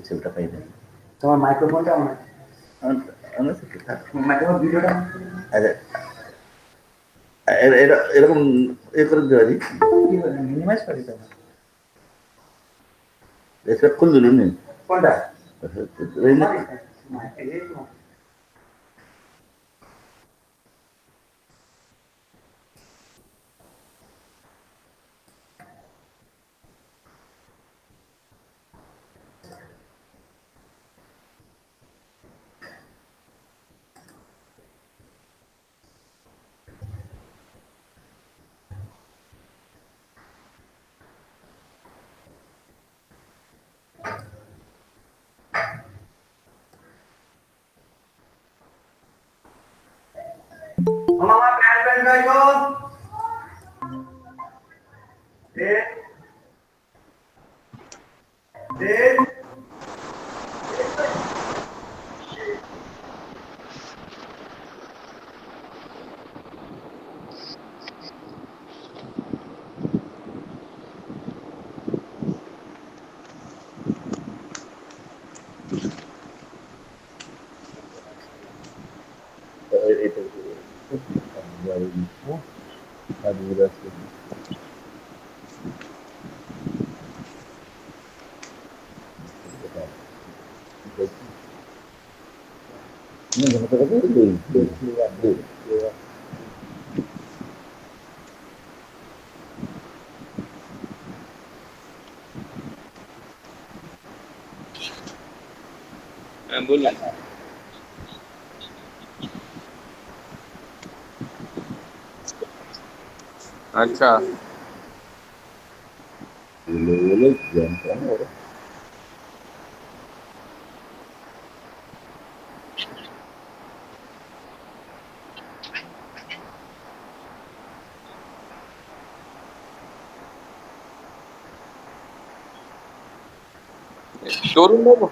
ছবিটা পাই না। তোমার মাইক্রোফোনটা মাইক্রোফোন ভিডিওটা এরকম এ করে দেওয়া যায় কি করে মিনিমাইজ করে দিতে হবে এটা কোন দিন কোনটা মামা প্যান প্যান গাই গো দে দে বলুন। আচ্ছা তরুণ বাবু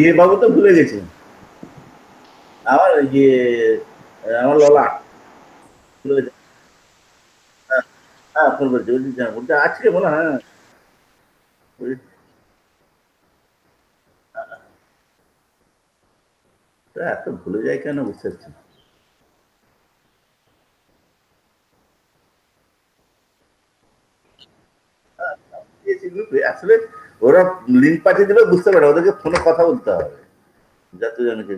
ইয়ে বাবু তো ভুলে গেছে আমার ইয়ে আমার ললা হ্যাঁ ফোন করছে বলছে আজকে বলো হ্যাঁ এত ভুলে যায় কেন বুঝতে পারছি আসলে ওরা লিঙ্ক পাঠিয়ে দেবে বুঝতে পারে ওদেরকে ফোনে কথা বলতে হবে যত জনকে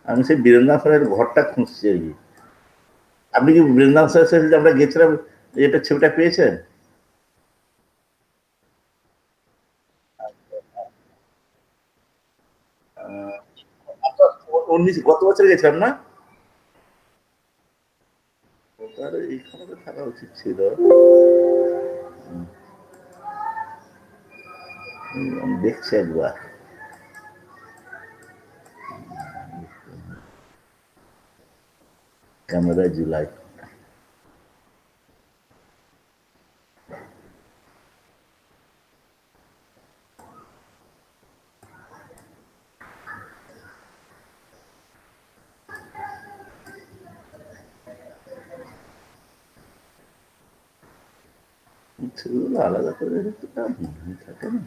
আমি সেই বীরেন্দ্র স্যারের ঘরটা খুঁজছি আর কি আপনি কি বীরেন্দ্র স্যারের সাথে আমরা গেছিলাম এটা ছবিটা পেয়েছেন গত বছর গেছিলাম না তার এইখানে তো থাকা উচিত ছিল আমি দেখছি একবার ক্যামেরায় জুলাই ছবিগুলো আলাদা করে রেখে তো মনে থাকে না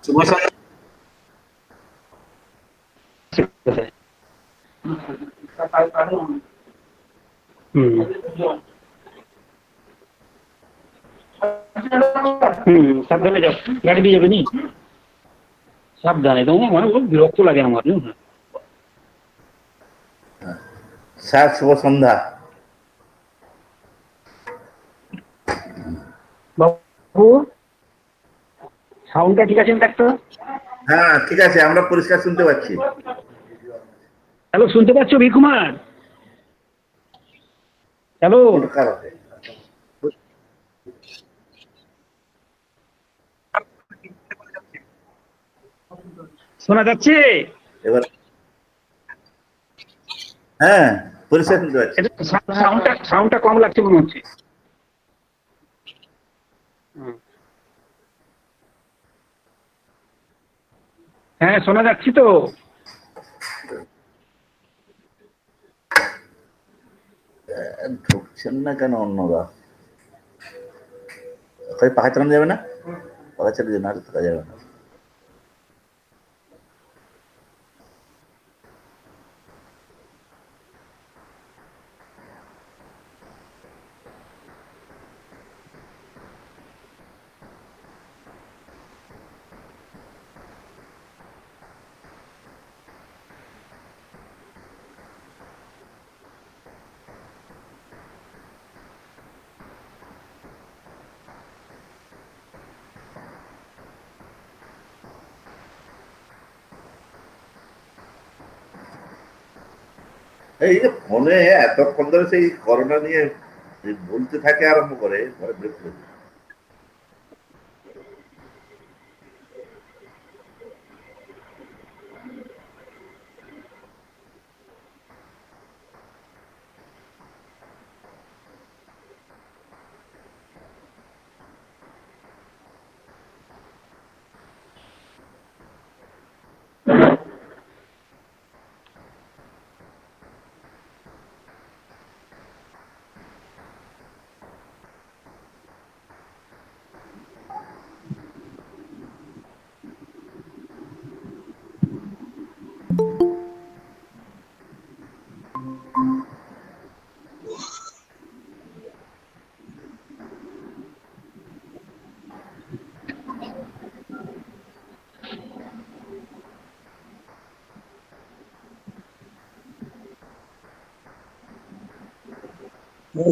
শুভ সন্ধ্যা। সাবধানে যাও, গাড়ি দিয়ে যাবে নি? সাবধানে, তোমার মানে খুব বিরক্ত লাগে আমার, জানো না? স্যার শুভ সন্ধ্যা। বাবু, সাউন্ডটা ঠিক আছে ডাক্তার? হ্যাঁ ঠিক আছে, আমরা পরিষ্কার শুনতে পাচ্ছি। হ্যালো, শুনতে পাচ্ছ বিকুমার? হ্যালো, একটু খারাপ। শোনা যাচ্ছে? এবার হ্যাঁ পরিষ্কার শুনতে পাচ্ছি। এটা সাউন্ডটা কম লাগছে মনে হচ্ছে। হ্যাঁ শোনা যাচ্ছি তো। ঢুকছেন না কেন অন্যরা? ওখানে পাখা চালানো যাবে না? পাখা চালিয়ে না থাকা যাবে না। এই যে ফোনে এতক্ষণ ধরে সেই করোনা নিয়ে বলতে থাকে আরম্ভ করে ঘরে বিরক্ত হয়ে যায়।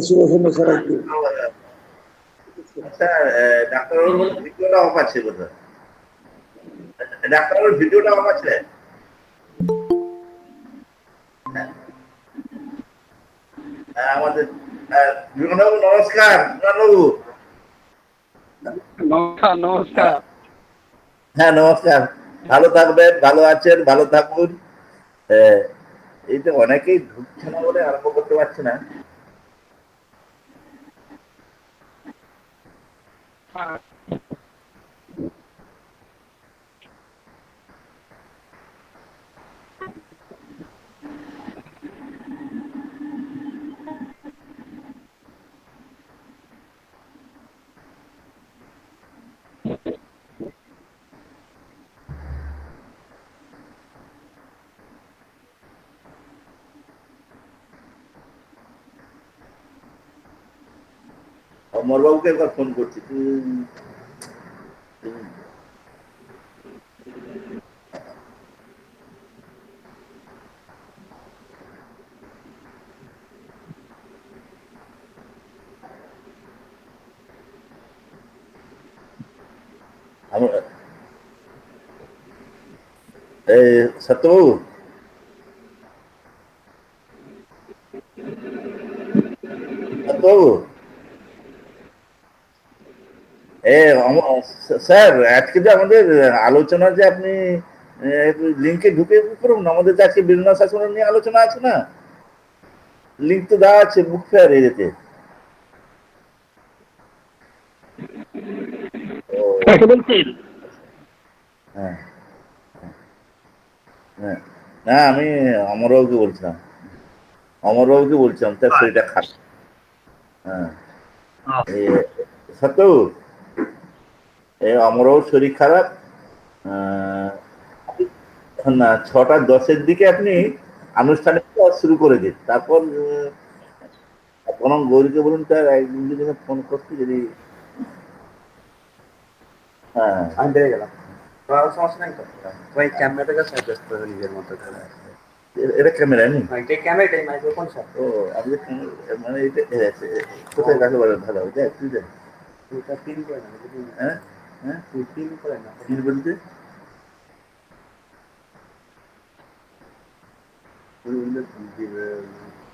শুভ সন্ধ্যা সবাইকে। আচ্ছা ডাক্তারবাবু বলে ভিডিওটা অফ আছে বোধহয়। ডাক্তারবাবুর ভিডিওটা অফ আছে। আমাদের বিমলবাবু নমস্কার। বিমলবাবু নমস্কার নমস্কার। হ্যাঁ নমস্কার। ভালো থাকবেন, ভালো আছেন, ভালো থাকুন। এই তো অনেকেই ঢুকছে না বলে আরম্ভ করতে পারছে না। অমরবাবুকে একবার ফোন করছি। এই সত্যবাবু সত্যবাবু স্যার আজকে যে আমাদের আলোচনা যে আপনি লিঙ্কে ঢুকে করুন না, আমাদের যে আজকে বিরোধী শাসন নিয়ে আলোচনা আছে না, লিঙ্ক তো দেওয়া আছে বুক ফেয়ার এতে। বলছেন? হ্যাঁ হ্যাঁ না আমি অমরবাবুকে বলছিলাম। অমরবাবুকে বলছিলাম তার শরীরটা খারাপ। হ্যাঁ সত্যবাবু এই অমরবাবুর শরীর খারাপ। আহ, না 6:10 দিকে আপনি আনুষ্ঠানিক কাজ শুরু করে দিন, তারপর বরং গৌরীকে বলুন তার একদিন যদি ফোন করতে যদি। হ্যাঁ আমি বেড়ে গেলাম, তোমার সমস্যা নাই তো? ওই ক্যামেরাটাকে সাইড ব্যস্ত হয়ে নিজের মতো করে। এটা ক্যামেরা নেই। এটাই ক্যামেরাটাই মাইক্রোফোন সব। ও আপনি মানে এটা কোথায় রাখতে পারেন ভালো হবে দেখ তুই দেখ। এটা পিন করে না, হ্যাঁ হ্যাঁ তুই পিন করে না। কি বলতে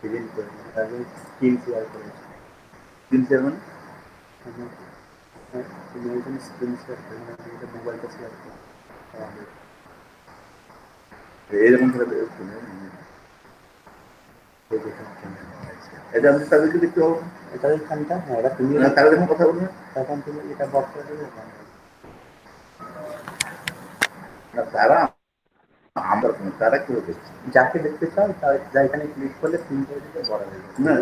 পিন করে না, তাহলে পিন শেয়ার করে। তিন চার মানে তুমি ওইখানে স্ক্রিন শেয়ার করে না, মোবাইলটা শেয়ার করে। এরকম করে এটা আপনি তাদেরকে দেখতে পাবো এটা ওইখানটা, হ্যাঁ এটা তুমি তারা যখন কথা বলবেন তখন তুমি এটা বক্স করে দেবে। না তারা আমরা তারা কি দেখছে যাকে দেখতে চাও তার যা এখানে ক্লিক করলে পিন করে দিতে বড় হয়ে যাবে। না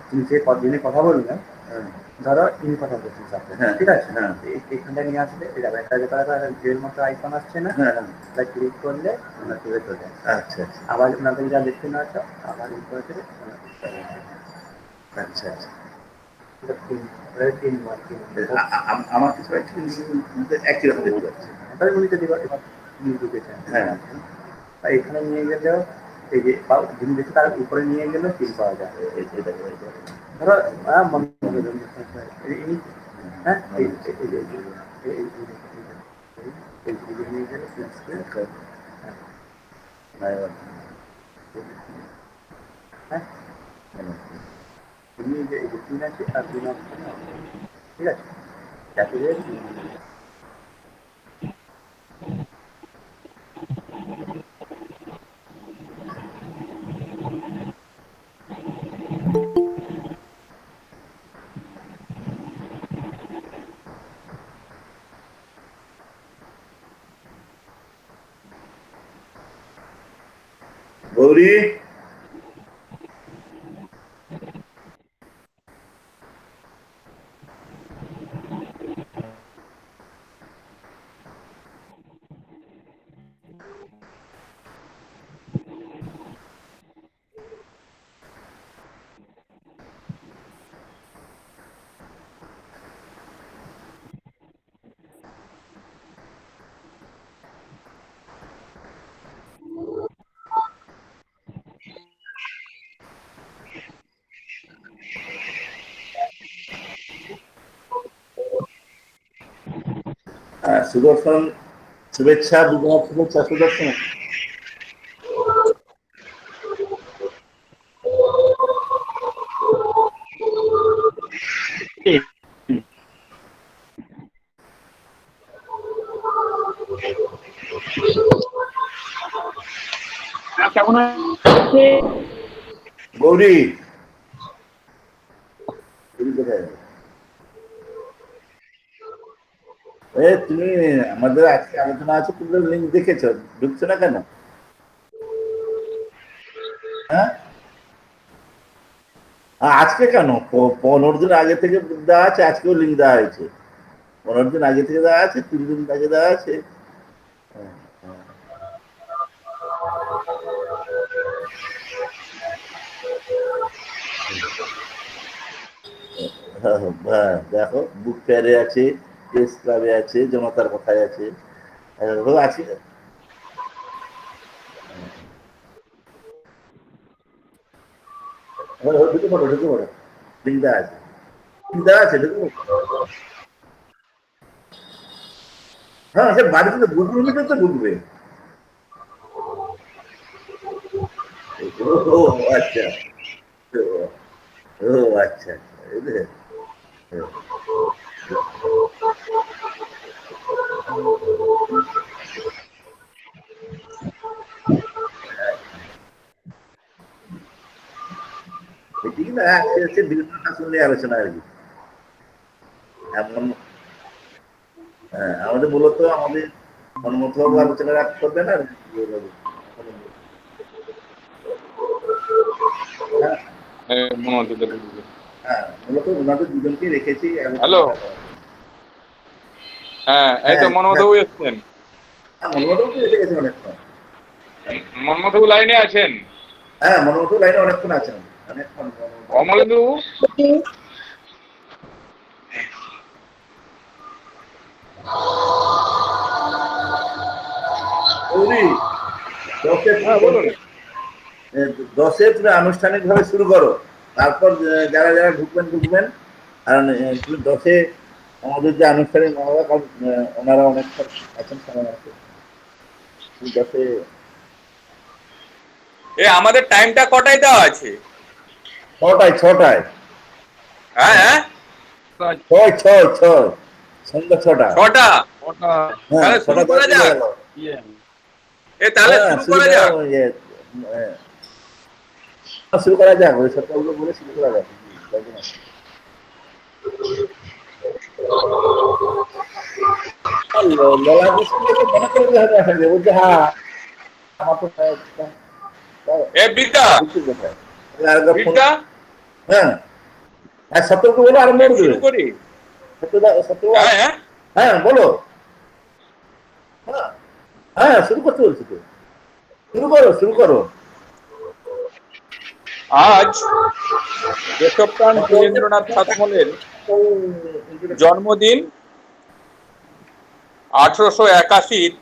তুমি যে যিনি কথা বলবেন, হ্যাঁ ধরো ইনি কথা বলছেন সাথে, হ্যাঁ, ঠিক আছে, হ্যাঁ। এখানটা নিয়ে আসবে, এটা একটা যেটা জেল মতো আইকন আসছে না, হ্যাঁ হ্যাঁ এটা ক্লিক করলে ওনার চলে চলে আসে। আচ্ছা আচ্ছা আবার ওনাদের যা দেখতে না চাও আবার ই করে দেবে, আচ্ছা আচ্ছা আমার কিছু একই রকম দেখতে পাচ্ছি তাহলে উনি যদি এবার নিয়ে ঢুকেছেন, হ্যাঁ এখানে নিয়ে গেলেও এই যে যিনি দেখে তার উপরে নিয়ে গেলেও ফিল পাওয়া যায়। ধরো মনে হ্যাঁ নিয়ে গেলে হ্যাঁ তুমি যে তিন আছে আর তিন আছে, ঠিক আছে, যাতে গৌরী সুদর্শন শুভেচ্ছা বিজয় শুভেচ্ছা সুদর্শন কেমন আছে গৌরী তুমি কোথায় তুমি আমাদের আজকে আলোচনা আছে, তুমি লিঙ্ক দেখেছো, ঢুকছো না কেন? হ্যাঁ আজকে কেন 15 দিন আগে থেকে দেওয়া আছে, আজকেও লিঙ্ক দেওয়া হয়েছে। 15 দিন আগে থেকে দেওয়া আছে, 3 দিন আগে দেওয়া আছে। হ্যাঁ দেখো বুক ফেয়ারে আছে, প্রেস ক্লাবে আছে, জনতার কথায় আছে, আছে। ঢুকে পড়ো ঢুকে পড়ো, লিঙ্ক দেওয়া আছে, লিঙ্ক দেওয়া আছে, ঢুকে পড়ো। হ্যাঁ সে বাড়িতে তো বুকরুমে তো ঢুকবে। ও আচ্ছা ও আচ্ছা ঠিক না, আজকে হচ্ছে বিভিন্ন শাসন নিয়ে আলোচনা আর কি। এমন আমাদের মূলত আমাদের মনমতভাবে আলোচনা রাখতে হবে না। হ্যাঁ মূলত ওনাদের দুজনকে রেখেছি। হ্যালো, হ্যাঁ এই তো মনোমত এসছেন। মনোমতো এসে গেছে অনেকক্ষণ। মন্মথবাবু লাইনে আছেন? হ্যাঁ, মনোমতো লাইনে অনেকক্ষণ আছেন, অনেকক্ষণ। অমলেন্দু গৌরী, হ্যাঁ বলুন। 10-এ তুমি আনুষ্ঠানিকভাবে শুরু করো, তারপর যারা যারা ঢুকবেন। কারণ তুমি 10-এ আমাদের যে আনুষ্ঠানিক মহড়া, কারণ ওনারা অনেকক্ষণ আছেন, সময় আছে। তুমি 10-এ আমাদের টাইমটা কটায় দেওয়া আছে? 6টায় হ্যাঁ হ্যাঁ, 6 সন্ধ্যা 6টা। 6টা। হ্যাঁ, তাহলে শুরু 6টা করা 10 বেজে যাক। গেল। তাহলে হ্যাঁ, শুরু শুরু করা করা যাক। শুরু করা যাক, ওই সপ্তাহগুলো বলে শুরু করা যাক। ললা বিস্কুটকে মনে করে হবে আসলে, বলছে হ্যাঁ আমার তো বিদ্যা বিস্কুট কোথায়? আরেকবার ফোন। বিদ্যা হ্যাঁ, আর সপ্তাহকে বলে আরম্ভ করে শুরু দেবে। করি। সপ্তাহ। হ্যাঁ হ্যাঁ, হ্যাঁ বলো। হ্যাঁ, হ্যাঁ, শুরু করতে বলছি তো। শুরু করো। আজ দেশপ্রাণ বীরেন্দ্রনাথ ঠাকুরের জন্মদিন। 1881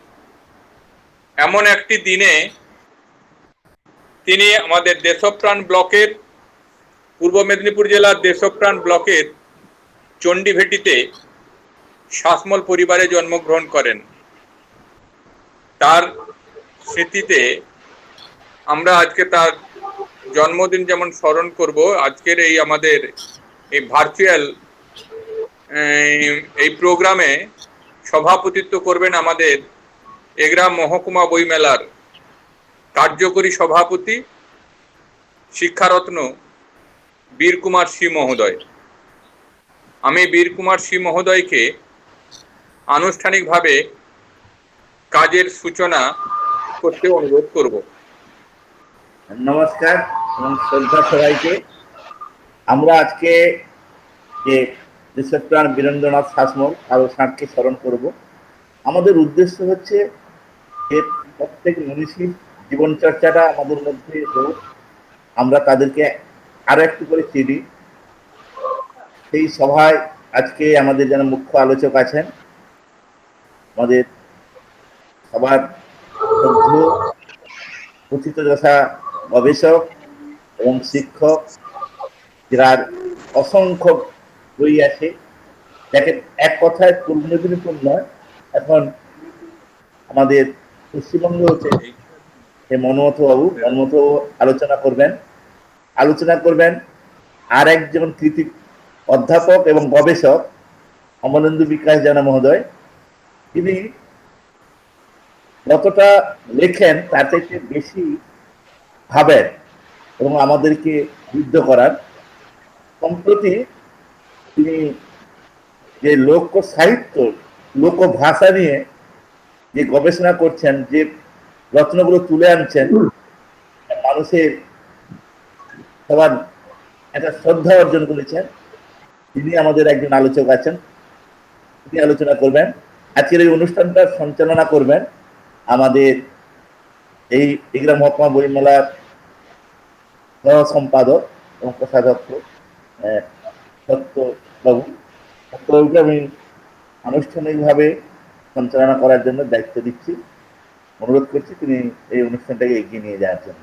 এমন একটি দিনে তিনি আমাদের দেশপ্রাণ ব্লকের, পূর্ব মেদিনীপুর জেলার দেশপ্রাণ ব্লকের চণ্ডীভেটিতে শাসমল পরিবারে জন্মগ্রহণ করেন। তার স্মৃতিতে আমরা আজকে তার জন্মদিন যেমন স্মরণ করব, আজকের এই আমাদের এই ভার্চুয়াল এই প্রোগ্রামে সভাপতিত্ব করবেন আমাদের এগরা মহকুমা বইমেলার কার্যকরী সভাপতি শিক্ষারত্ন বীর কুমার সি মহোদয়। আমি বীর কুমার সি মহোদয়কে আনুষ্ঠানিকভাবে কাজের সূচনা করতে অনুরোধ করব। নমস্কার এবং শ্রদ্ধা সবাইকে। আমরা আজকে যে দেশপ্রাণ বীরেন্দ্রনাথ শাসমল আরো ষাটকে স্মরণ করব। আমাদের উদ্দেশ্য হচ্ছে যে প্রত্যেক মনীষীর জীবন চর্চাটা আমাদের মধ্যে হোক, আমরা তাদেরকে আরো একটু করে চিনি। সেই সভায় আজকে আমাদের যারা মুখ্য আলোচক আছেন, আমাদের সবার কথিত যথা গবেষক এবং শিক্ষক, যার অসংখ্য বই আছে, যাকে এক কথায় পূর্ব মেদিনীপুর নয়, এখন আমাদের পশ্চিমবঙ্গ হচ্ছে মনমথ বাবু আলোচনা করবেন। আর একজন কৃতি অধ্যাপক এবং গবেষক অমলেন্দু বিকাশ জানা মহোদয়, তিনি যতটা লেখেন তার থেকে বেশি ভাবেন এবং আমাদেরকে যুদ্ধ করার। সম্প্রতি তিনি যে লোক সাহিত্য, লোক ভাষা নিয়ে যে গবেষণা করছেন, যে রত্নগুলো তুলে আনছেন, মানুষের সবার একটা শ্রদ্ধা অর্জন করেছেন। তিনি আমাদের একজন আলোচক আছেন, তিনি আলোচনা করবেন। আজকের এই অনুষ্ঠানটা সঞ্চালনা করবেন আমাদের এই এগরা মহকুমা বইমেলার সহ সম্পাদক এবং কোষাধ্যক্ষ সত্যবাবুকে আমি আনুষ্ঠানিকভাবে সঞ্চালনা করার জন্য দায়িত্ব দিচ্ছি, অনুরোধ করছি তিনি এই অনুষ্ঠানটাকে এগিয়ে নিয়ে যাওয়ার জন্য।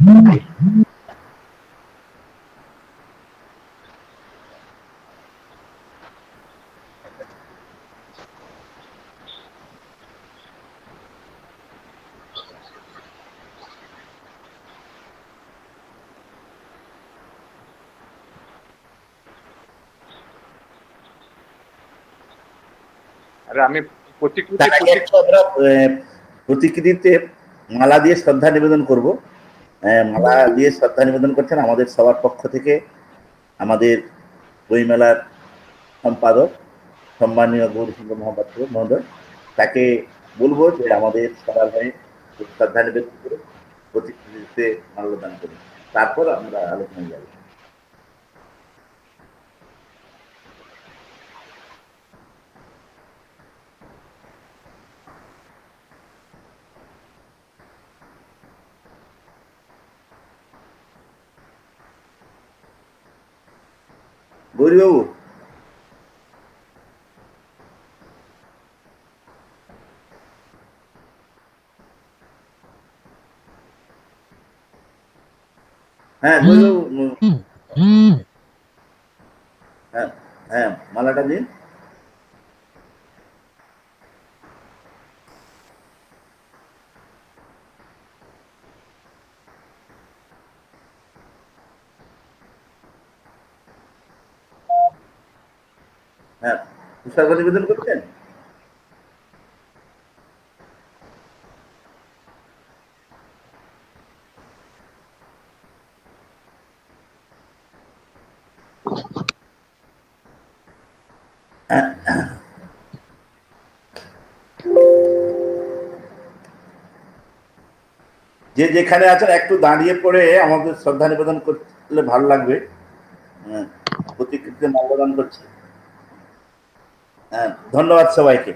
আর আমি প্রতিকৃতি তার আগে একটু আমরা প্রতিকৃতিতে মালা দিয়ে শ্রদ্ধা নিবেদন করব। মালা দিয়ে শ্রদ্ধা নিবেদন করছেন আমাদের সবার পক্ষ থেকে আমাদের বইমেলার সম্পাদক সম্মানীয় গৌরসিংহ মহাপাত্র মহোদয়। তাকে বলবো যে আমাদের সবার হয়ে শ্রদ্ধা নিবেদন করে প্রতিকৃতিতে মাল্যদান করুন, তারপর আমরা আলোচনায় যাব। গৌরীবাবু, হ্যাঁ গৌরীবাবু, হ্যাঁ হ্যাঁ মালাটা দিন। হ্যাঁ, শ্রদ্ধা নিবেদন করছেন। যে যেখানে আছেন একটু দাঁড়িয়ে পড়ে আমাদের শ্রদ্ধা নিবেদন করলে ভালো লাগবে। প্রতিকৃতিতে মাল্যদান করছে। হ্যাঁ, ধন্যবাদ সবাইকে।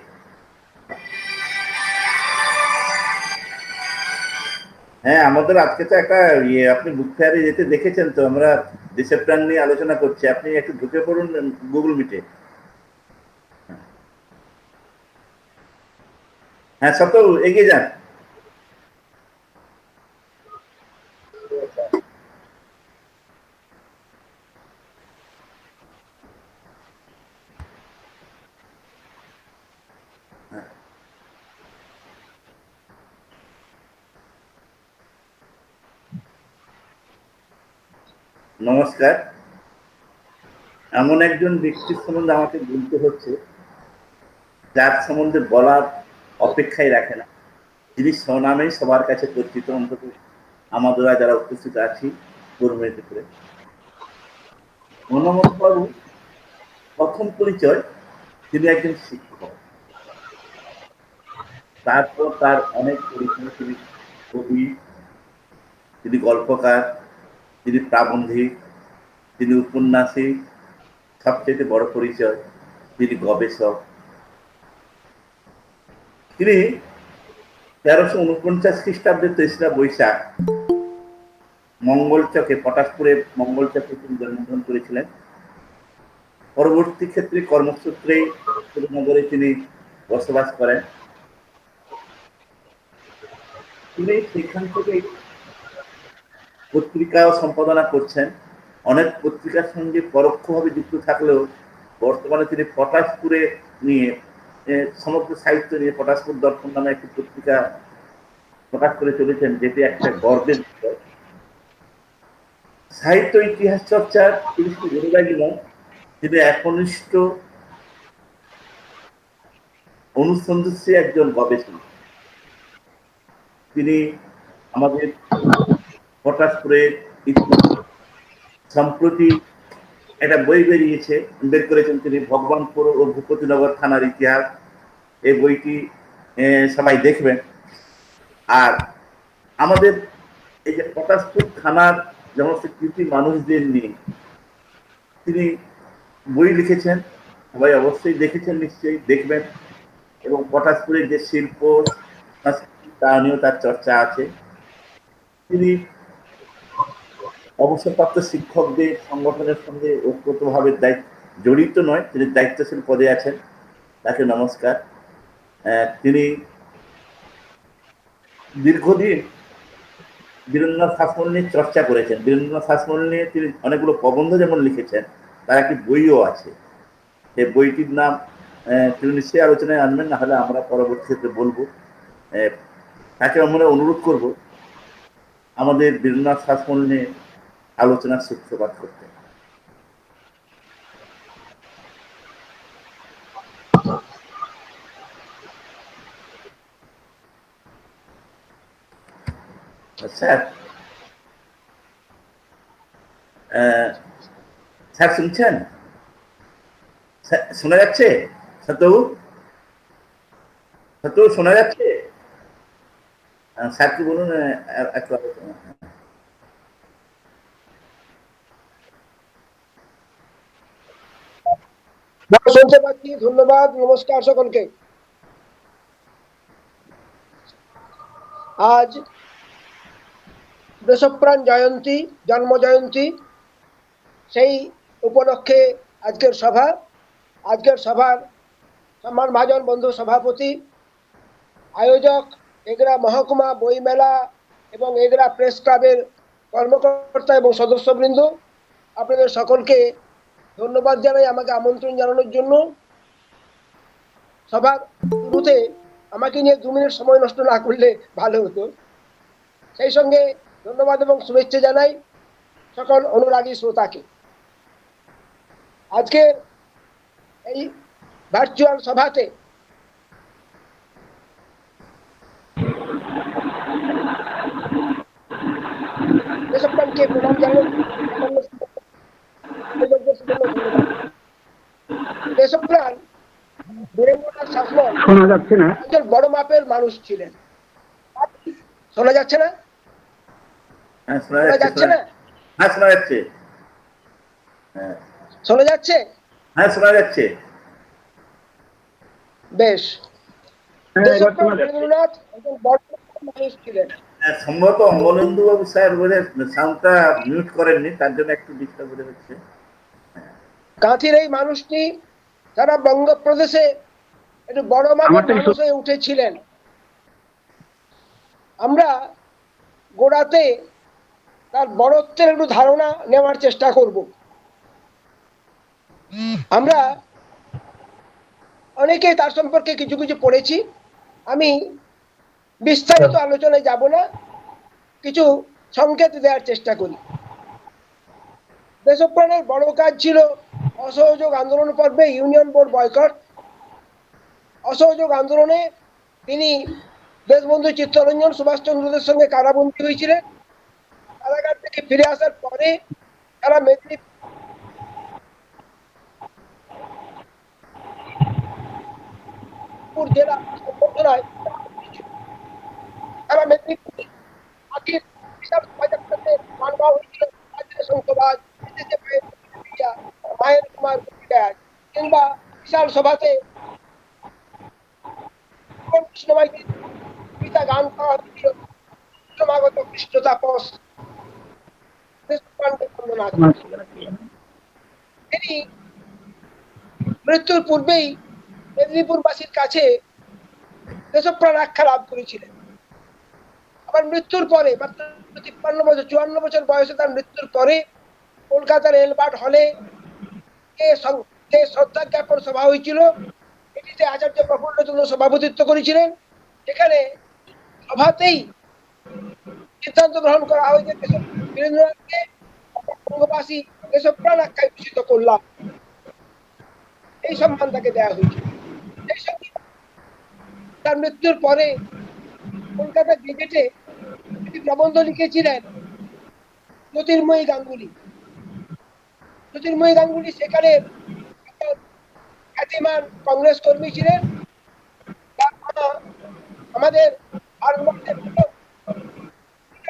হ্যাঁ, আমাদের আজকে তো একটা আপনি বুক ফেয়ারে যেতে দেখেছেন তো, আমরা দেশের প্রাণ নিয়ে আলোচনা করছি। আপনি একটু ঢুকে পড়ুন গুগল মিটে। হ্যাঁ, সব তো এগিয়ে যান। নমস্কার। এমন একজন ব্যক্তির সম্বন্ধে আমাকে বলতে হচ্ছে যার সম্বন্ধে বলার অপেক্ষাই রাখে না, যিনি স্বনামেই সবার কাছে পরিচিত, অন্তত আমাদের যারা উপস্থিত আছি কর্মীদের করে। মনোমত বাবু প্রথম পরিচয়, তিনি একজন শিক্ষক। তারপর তার অনেক পরিচয়, তিনি কবি, তিনি গল্পকার, তিনি প্রাবন্ধিক, তিনি উপন্যাসিক, সবচেয়ে বড় পরিচয় তিনি গবেষক। তিনি 1349 খ্রিস্টাব্দে 3রা বৈশাখ মঙ্গলচকে, পটাশপুরে মঙ্গলচকে তিনি জন্মগ্রহণ করেছিলেন। পরবর্তী ক্ষেত্রে কর্মসূত্রে নগরে তিনি বসবাস করেন। তিনি সেখান থেকে পত্রিকাও সম্পাদনা করছেন। অনেক পত্রিকার সঙ্গে পরোক্ষভাবে যুক্ত থাকলেও বর্তমানে তিনি পটাশপুরে নিয়ে সমগ্র সাহিত্য নিয়ে পটাশপুর দর্পণ নামে একটি পত্রিকা প্রকাশ করে চলেছেন, যেটি একটা গর্বের বিষয়। সাহিত্য ইতিহাস চর্চার তিনি শুধু অনুরাগী নন, তিনি একনিষ্ঠ অনুসন্ধানশীল একজন গবেষক। তিনি আমাদের পটাশপুরে সম্প্রতি একটা বই বের করেছেন তিনি, ভগবানপুর ও ভূপতিনগর থানার ইতিহাস। এই বইটি সবাই দেখবেন। আর আমাদের এই যে পটাশপুর থানার সমস্ত কৃতি মানুষদের নিয়ে তিনি বই লিখেছেন, সবাই অবশ্যই দেখেছেন, নিশ্চয়ই দেখবেন। এবং পটাশপুরের যে শিল্প সংস্কৃতি তা নিয়েও তার চর্চা আছে। তিনি অবসরপ্রাপ্ত শিক্ষকদের সংগঠনের সঙ্গে ওতপ্রোতভাবে জড়িত নয়, তিনি দায়িত্বশীল পদে আছেন, তাকে নমস্কার। তিনি দীর্ঘদিন বীরেন্দ্রনাথ শাসমল নিয়ে চর্চা করেছেন। বীরেন্দ্রনাথ শাসমল নিয়ে তিনি অনেকগুলো প্রবন্ধ যেমন লিখেছেন, তার একটি বইও আছে। সেই বইটির নাম তিনি নিশ্চয়ই আলোচনায় আনবেন, না হলে আমরা পরবর্তী ক্ষেত্রে বলবো। তাকে আমরা অনুরোধ করব আমাদের বীরেন্দ্রনাথ শাসমল নিয়ে আলোচনার সূত্রপাত করতে। স্যার, স্যার শুনছেন? শোনা যাচ্ছে? সত্যবাবু, সত্যবাবু শোনা যাচ্ছে? স্যার কি বলুন একটু আলোচনা। শুনতে পাচ্ছি, ধন্যবাদ, নমস্কার সকলকে। আজ দেশপ্রাণ জয়ন্তী, জন্ম জয়ন্তী, সেই উপলক্ষে আজকের সভা। আজকের সভার সম্মানভাজন বন্ধু সভাপতি, আয়োজক এগরা মহকুমা বইমেলা এবং এগরা প্রেস ক্লাবের কর্মকর্তা এবং সদস্যবৃন্দ, আপনাদের সকলকে ধন্যবাদ জানাই আমাকে আমন্ত্রণ জানানোর জন্য। সবার শুরুতে আমাকে নিয়ে 2 মিনিট সময় নষ্ট না করলে ভালো হতো। সেই সঙ্গে ধন্যবাদ এবং শুভেচ্ছা জানাই সকল অনুরাগী শ্রোতাকে। আজকে এই ভার্চুয়াল সভাতে দেশপ্রাণকে প্রণাম জানাই। দেশপ্রাণ বীরেন্দ্রনাথ শাসমল শোনা যাচ্ছে না? একজন বড় মাপের মানুষ ছিলেন। শোনা যাচ্ছে না? শোনা যাচ্ছে না? হ্যাঁ শোনা যাচ্ছে। শোনা যাচ্ছে? হ্যাঁ শোনা যাচ্ছে। বেশ। দেশপ্রাণ বীরেন্দ্রনাথ একজন বড় মাপের মানুষ ছিলেন। সম্ভবত অমলেন্দু বাবু স্যার বলে সাউন্ডটা মিউট করেননি, তার জন্য একটু ডিস্টার্ব হয়ে হচ্ছে। কাঁথির এই মানুষটি সারা বঙ্গপ্রদেশে একটু বড় মাপের মানুষ হয়ে উঠেছিলেন। আমরা গোড়াতে তার বড়ত্বের একটু ধারণা নেওয়ার চেষ্টা করব। আমরা অনেকেই তার সম্পর্কে কিছু কিছু পড়েছি। আমি বিস্তারিত আলোচনায় যাব না, কিছু সংকেত দেওয়ার চেষ্টা করি। দেশপ্রাণের বড় কাজ ছিল অসহযোগ আন্দোলন পর্বে ইউনিয়ন বোর্ড বয়কট। অসহযোগ আন্দোলনে তিনি দেশবন্ধু চিত্তরঞ্জন সুভাষচন্দ্রের সঙ্গে কারাবন্দী হয়েছিলেন। কারাগার থেকে ফিরে আসার পরে তারা মেদিনীপুর জেলা সংবর্ধনায় তারা মেদিনীপুর মায়ের কুমার কিংবা বিশাল সভাতে কবিতা গান করা হয়েছিল, ক্রমাগত কৃষ্ণ তাপস। তিনি মৃত্যুর পূর্বেই মেদিনীপুরবাসীর কাছে দেশপ্রাণ আখ্যা লাভ করেছিলেন। আবার মৃত্যুর পরে মাত্র 54 বছর বয়সে তার মৃত্যুর পরে কলকাতার এলবার্ট হলে যে শ্রদ্ধা জ্ঞাপন সভা হয়েছিল, এটিতে আচার্য প্রফুল্লচন্দ্র সভাপতিত্ব করেছিলেন। সেখানে সভাতেই সিদ্ধান্ত গ্রহণ করা হয় যে বীরেন্দ্রনাথকে বঙ্গবাসী দেশপ্রাণ আখ্যায় ভূষিত করলাম। এই সম্মান তাকে দেওয়া হয়েছিল। সেই সঙ্গে তার মৃত্যুর পরে কলকাতা গেজেটে একটি প্রবন্ধ লিখেছিলেন জ্যোতির্ময়ী গাঙ্গুলি। জ্যোতির্ময়ী গাঙ্গুলি সেখানে খ্যাতিমান কংগ্রেস কর্মী ছিলেন। আমাদের ভারতবর্ষের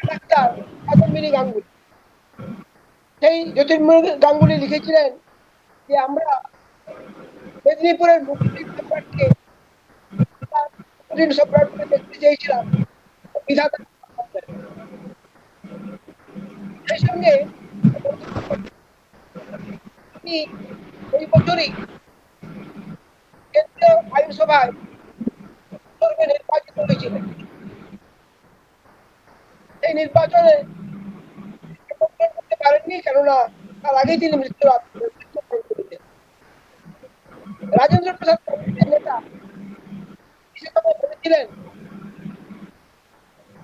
ডাক্তার কাদম্বিনী গাঙ্গুলি। সেই জ্যোতির্ময়ী গাঙ্গুলি লিখেছিলেন যে আমরা মেদিনীপুরের মুসলিম সম্রাটকে দেখতে চেয়েছিলাম বিধাতা। সেই সঙ্গে তিনি ওই বছরই কেন্দ্রীয় আইনসভায় নির্বাচিত হয়েছিলেন। এই নির্বাচনে করতে পারেননি, কেননা তার আগেই তিনি মৃত্যুবরণ করেছেন। রাজেন্দ্র প্রসাদ নেতা বলেছিলেন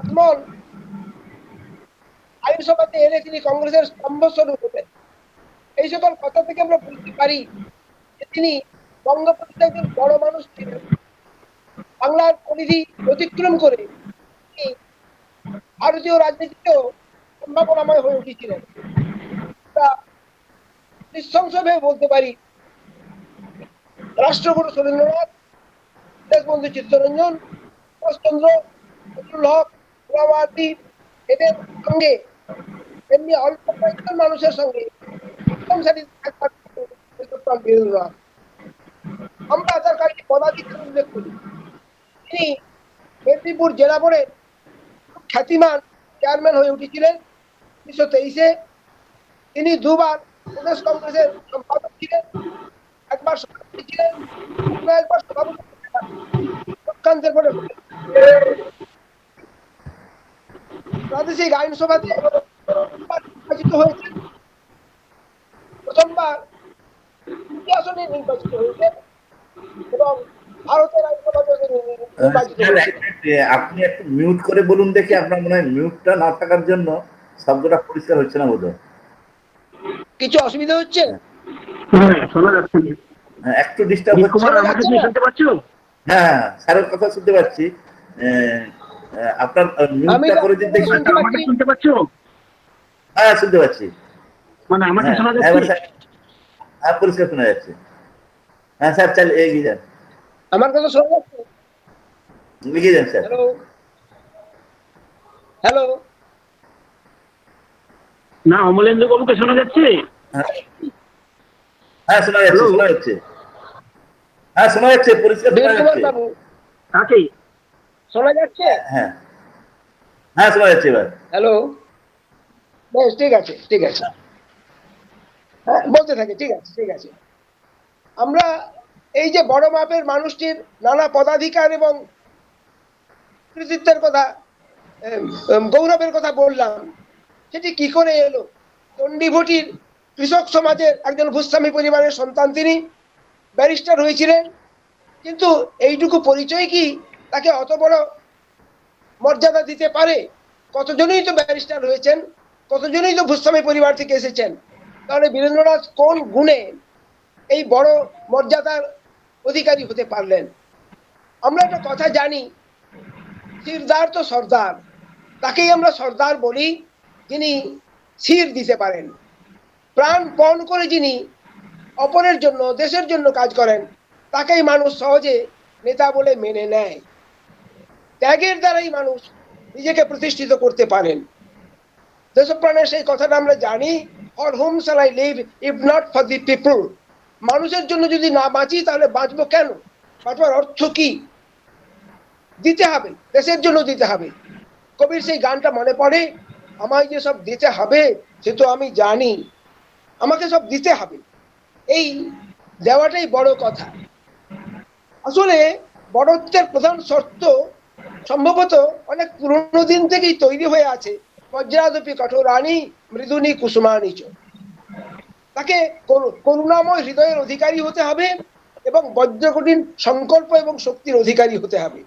আজমল আইনসভাতে এলে তিনি কংগ্রেসের স্তম্ভস্বরূপ হতেন। এই সকল কথা থেকে আমরা বুঝতে পারি যে তিনি বঙ্গবন্ধু একজন বড় মানুষ ছিলেন। বাংলার পরিধি অতিক্রম করে তিনি ভারতীয় রাজনীতিতেও সম্ভাবনাময় হয়ে উঠেছিলেন। নিঃসংশয়ে বলতে পারি রাষ্ট্রগুরু সুরেন্দ্রনাথ, দেশবন্ধু চিত্তরঞ্জন, সুভাষচন্দ্র, ফজলুল হক, গোলাম এদের সঙ্গে এমনি অল্প কয়েকজন মানুষের সঙ্গে আমরা তার কাছে পদাধিকার উল্লেখ করি। তিনি মেদিনীপুর জেলা বোর্ডের খ্যাতিমান চেয়ারম্যান হয়ে উঠেছিলেন 1923-এ। তিনি দুবার প্রদেশ কংগ্রেসের সম্পাদক ছিলেন, একবার সভাপতি ছিলেন, একবার সভাপতি পক্ষান্তর করে প্রাদেশিক আইনসভাতে নির্বাচিত হয়েছেন। প্রথমবার আসনে নির্বাচিত হয়েছেন এবং ভারতের আইনসভাতে নির্বাচিত হয়েছেন। আপনি একটু মিউট করে বলুন দেখি, আপনার মনে হয় মিউটটা না থাকার জন্য শব্দটা পরিষ্কার হচ্ছে না বোধহয়। কিছু অসুবিধা হচ্ছে? হ্যাঁ, শোনা যাচ্ছে। একটু ডিস্টার্ব হচ্ছে। আমাকে কি শুনতে পাচ্ছো? হ্যাঁ, স্যারের কথা শুনতে পাচ্ছি। আপনার মিউটটা করে দিন দেখি। আমাকে শুনতে পাচ্ছো? হ্যাঁ, শুনতে পাচ্ছি। মানে আমাকে শোনা যাচ্ছে? হ্যাঁ, পরিষ্কার শোনা যাচ্ছে। হ্যাঁ স্যার, চল এগিয়ে যান। আমার কথা শোনা যাচ্ছে? এগিয়ে যান স্যার। হ্যালো হ্যালো, না, অমলেন্দু বাবুকে শোনা যাচ্ছে? হ্যাঁ, শোনা যাচ্ছে, শোনা যাচ্ছে। হ্যাঁ, শোনা যাচ্ছে, পরিষ্কার শোনা যাচ্ছে। বাবু কাকে শোনা যাচ্ছে? হ্যাঁ হ্যাঁ, শোনা যাচ্ছে এবার। হ্যালো, বেশ, ঠিক আছে ঠিক আছে, হ্যাঁ বলতে থাকে, ঠিক আছে ঠিক আছে। আমরা এই যে বড় মাপের মানুষটির নানা পদাধিকার এবং কৃতিত্বের কথা, গৌরবের কথা বললাম, সেটি কি করে এলো? চণ্ডীভটির কৃষক সমাজের একজন ভূস্বামী পরিবারের সন্তান তিনি, ব্যারিস্টার হয়েছিলেন, কিন্তু এইটুকু পরিচয় কি তাকে অত বড় মর্যাদা দিতে পারে? কতজনই তো ব্যারিস্টার হয়েছেন, কতজনই তো ভূস্বামী পরিবার থেকে এসেছেন, তাহলে বীরেন্দ্রনাথ কোন গুণে এই বড় মর্যাদার অধিকারী হতে পারলেন? আমরা একটা কথা জানি, সিরদার তো সর্দার, তাকেই আমরা সর্দার বলি, যিনি সির দিতে পারেন। প্রাণপণ করে যিনি অপরের জন্য, দেশের জন্য কাজ করেন, তাকেই মানুষ সহজে নেতা বলে মেনে নেয়। ত্যাগের দ্বারাই মানুষ নিজেকে প্রতিষ্ঠিত করতে পারেন। দেশপ্রাণের সেই কথাটা আমরা জানি, for whom shall I live if not for the people. মানুষের জন্য যদি না বাঁচি তাহলে বাঁচবো কেন? বাঁচবার অর্থ কি? দিতে হবে, দেশের জন্য দিতে হবে। কবির সেই গানটা মনে পড়ে, আমায় যে সব দিতে হবে সে তো আমি জানি, আমাকে সব দিতে হবে। এই দেওয়াটাই বড় কথা। আসলে বড়ত্বের প্রধান শর্ত সম্ভবত অনেক পুরনো দিন থেকেই তৈরি হয়ে আছে। বজ্রাদপি কঠোরানি মৃদুনি কুসুমানি চ। তাকে করুণাময় হৃদয়ের অধিকারী হতে হবে এবং বজ্রকঠিন সংকল্প এবং শক্তির অধিকারী হতে হবে,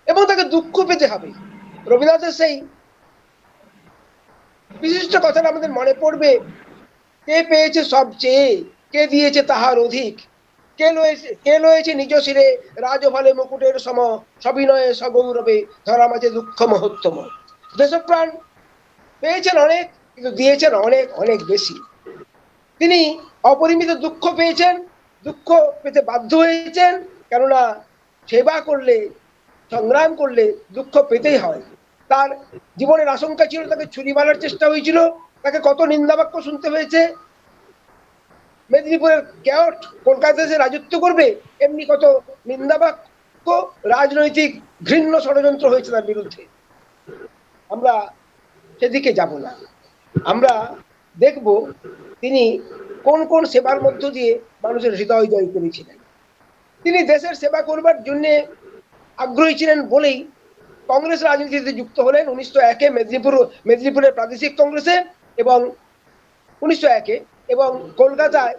এবং তাকে দুঃখ পেতে হবে। রবীন্দ্রনাথের সেই বিশিষ্ট কথাটা আমাদের মনে পড়বে, কে পেয়েছে সবচেয়ে, কে দিয়েছে তাহার অধিক, কে লয়েছে নিজ শিরে রাজফলে মুকুটের সম, সবিনয়ে সগৌরবে ধরা মাঝে দুঃখ মহত্তম। দেশপ্রাণ পেয়েছেন অনেক, কিন্তু দিয়েছেন অনেক অনেক বেশি। তিনি অপরিমিত দুঃখ পেয়েছেন, দুঃখ পেতে বাধ্য হয়েছেন, কেননা সেবা করলে, সংগ্রাম করলে দুঃখ পেতেই হয়। তার জীবনের আশঙ্কা ছিল, তাকে ছুরি মারার চেষ্টা হয়েছিল, তাকে কত নিন্দাবাক্য শুনতে হয়েছে। মেদিনীপুরের ক্যাওট কলকাতা এসে রাজত্ব করবে, এমনি কত নিন্দাবাক্য, রাজনৈতিক ঘৃণ্য ষড়যন্ত্র হয়েছে তার বিরুদ্ধে। আমরা সেদিকে যাব না, আমরা দেখব তিনি কোন কোন সেবার মধ্য দিয়ে মানুষের হৃদয় জয় করেছিলেন। তিনি দেশের সেবা করবার জন্য আগ্রহী ছিলেন বলেই কংগ্রেস রাজনীতিতে যুক্ত হলেন 1901-এ মেদিনীপুরের প্রাদেশিক কংগ্রেসে এবং 1901-এ এবং কলকাতায়